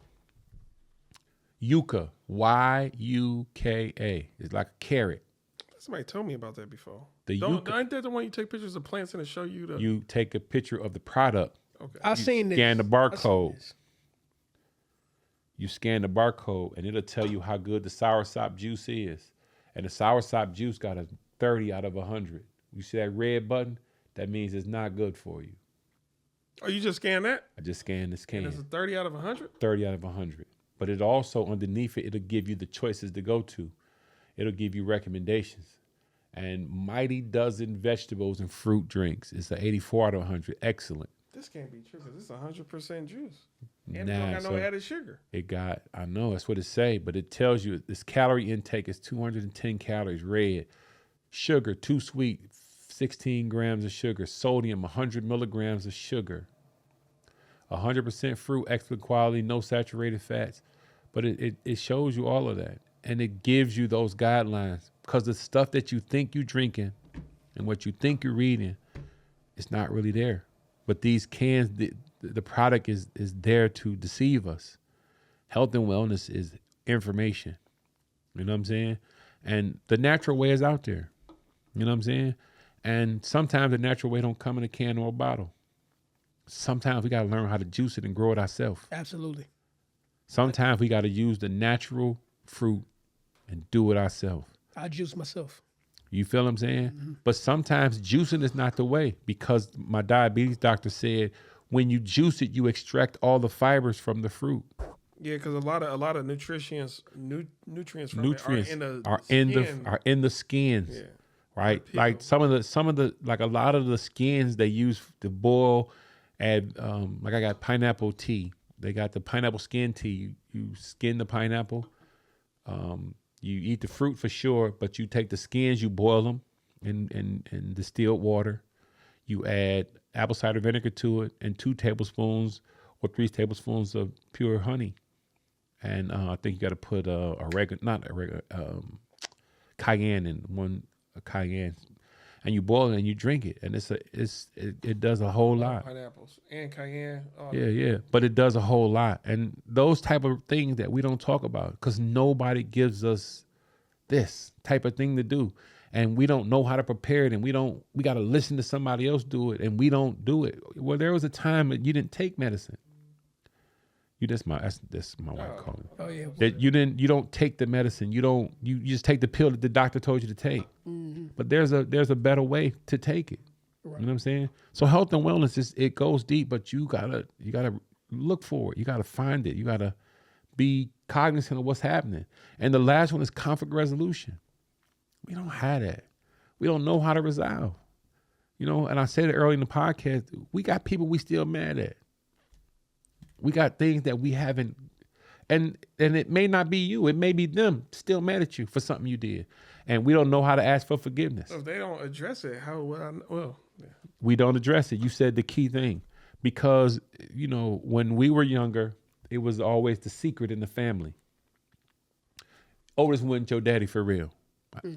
Yuka, Yuka. It's like a carrot. Somebody told me about that before. The Ain't Yuka, that the one you take pictures of plants and it show you the? you take a picture of the product. Okay. I seen this. Scan the I seen barcode. this. You scan the barcode and it'll tell you how good the soursop juice is. And the soursop juice got a 30 out of 100. You see that red button? That means it's not good for you. Oh, you just scan that? I just scanned this can. And it's a 30 out of 100? 30 out of 100. But it also, underneath it, it'll give you the choices to go to. It'll give you recommendations. And Mighty Dozen vegetables and fruit drinks. It's an 84 out of 100. Excellent. This can't be true because it's 100% juice. And it Nah, don't got no so added sugar. it got, I know, that's what it say, but it tells you this calorie intake is 210 calories red. Sugar, too sweet, 16 grams of sugar. Sodium, 100 milligrams of sugar. 100% fruit, excellent quality, no saturated fats. But it shows you all of that. And it gives you those guidelines because the stuff that you think you're drinking and what you think you're reading, it's not really there. But these cans, the product is there to deceive us. Health and wellness is information. You know what I'm saying? And the natural way is out there. You know what I'm saying? And sometimes the natural way don't come in a can or a bottle. Sometimes we got to learn how to juice it and grow it ourselves. Absolutely. Sometimes we got to use the natural fruit and do it ourselves. I juice myself. You feel what I'm saying? Mm-hmm. But sometimes juicing is not the way because my diabetes doctor said when you juice it, you extract all the fibers from the fruit. Yeah, because a lot of nutrients from Nutrients it are in the skins. Yeah. Right? Like some of the like a lot of the skins they use to boil and like I got pineapple tea. They got the pineapple skin tea. You skin the pineapple. You eat the fruit for sure, but you take the skins, you boil them in distilled water. You add apple cider vinegar to it and 2 tablespoons or 3 tablespoons of pure honey. And I think you got to put cayenne in cayenne. And you boil it and you drink it. And it does a whole lot. Pineapples and cayenne. Yeah. But it does a whole lot. And those type of things that we don't talk about because nobody gives us this type of thing to do. And we don't know how to prepare it. And we got to listen to somebody else do it. And we don't do it. Well, there was a time that you didn't take medicine. That's my wife calling. Oh yeah. That you don't take the medicine. You just take the pill that the doctor told you to take. Mm-hmm. But there's a better way to take it. Right. You know what I'm saying? So health and wellness it goes deep, but you gotta look for it. You gotta find it. You gotta be cognizant of what's happening. And the last one is conflict resolution. We don't have that. We don't know how to resolve. You know, and I said it early in the podcast, we got people we still mad at. We got things that we haven't, and it may not be you. It may be them still mad at you for something you did. And we don't know how to ask for forgiveness. So if they don't address it, how would I know? Well, yeah. We don't address it. You said the key thing. Because, you know, when we were younger, it was always the secret in the family. Otis wasn't your daddy for real.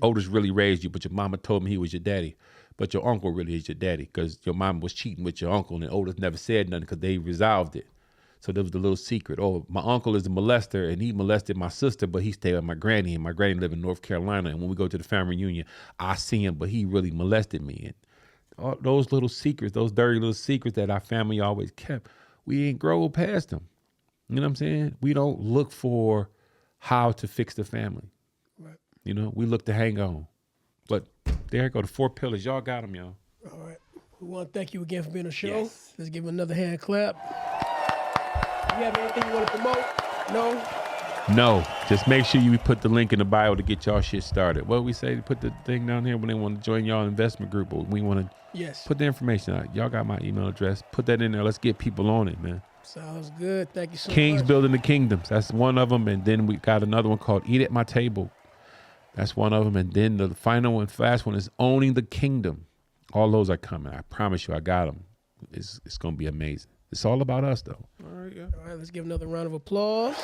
Otis really raised you, but your mama told me he was your daddy. But your uncle really is your daddy because your mama was cheating with your uncle and Otis never said nothing because they resolved it. So there was the little secret. Oh, my uncle is a molester and he molested my sister, but he stayed with my granny and my granny lived in North Carolina. And when we go to the family reunion, I see him, but he really molested me. And all those little secrets, those dirty little secrets that our family always kept, we ain't grow past them. You know what I'm saying? We don't look for how to fix the family. Right. You know, we look to hang on. But there go the 4 pillars. Y'all got them, y'all. All right. We want to thank you again for being on the show. Yes. Let's give another hand clap. You have anything you want to promote? No? No. Just make sure you put the link in the bio to get y'all shit started. What we say, put the thing down here when they want to join y'all investment group, or we want to put the information out. Y'all got my email address. Put that in there. Let's get people on it, man. Sounds good. Thank you so much. Kings Building the Kingdoms. That's one of them. And then we got another one called Eat at My Table. That's one of them. And then the final and last one is Owning the Kingdom. All those are coming. I promise you, I got them. It's going to be amazing. It's all about us, though. All right, yeah. All right, let's give another round of applause.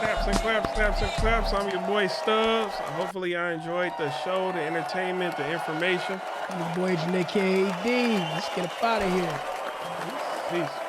Snaps and claps, snaps and claps. I'm your boy Stubbs. Hopefully, I enjoyed the show, the entertainment, the information. I'm your boy Janae KD. Let's get up out of here. Peace.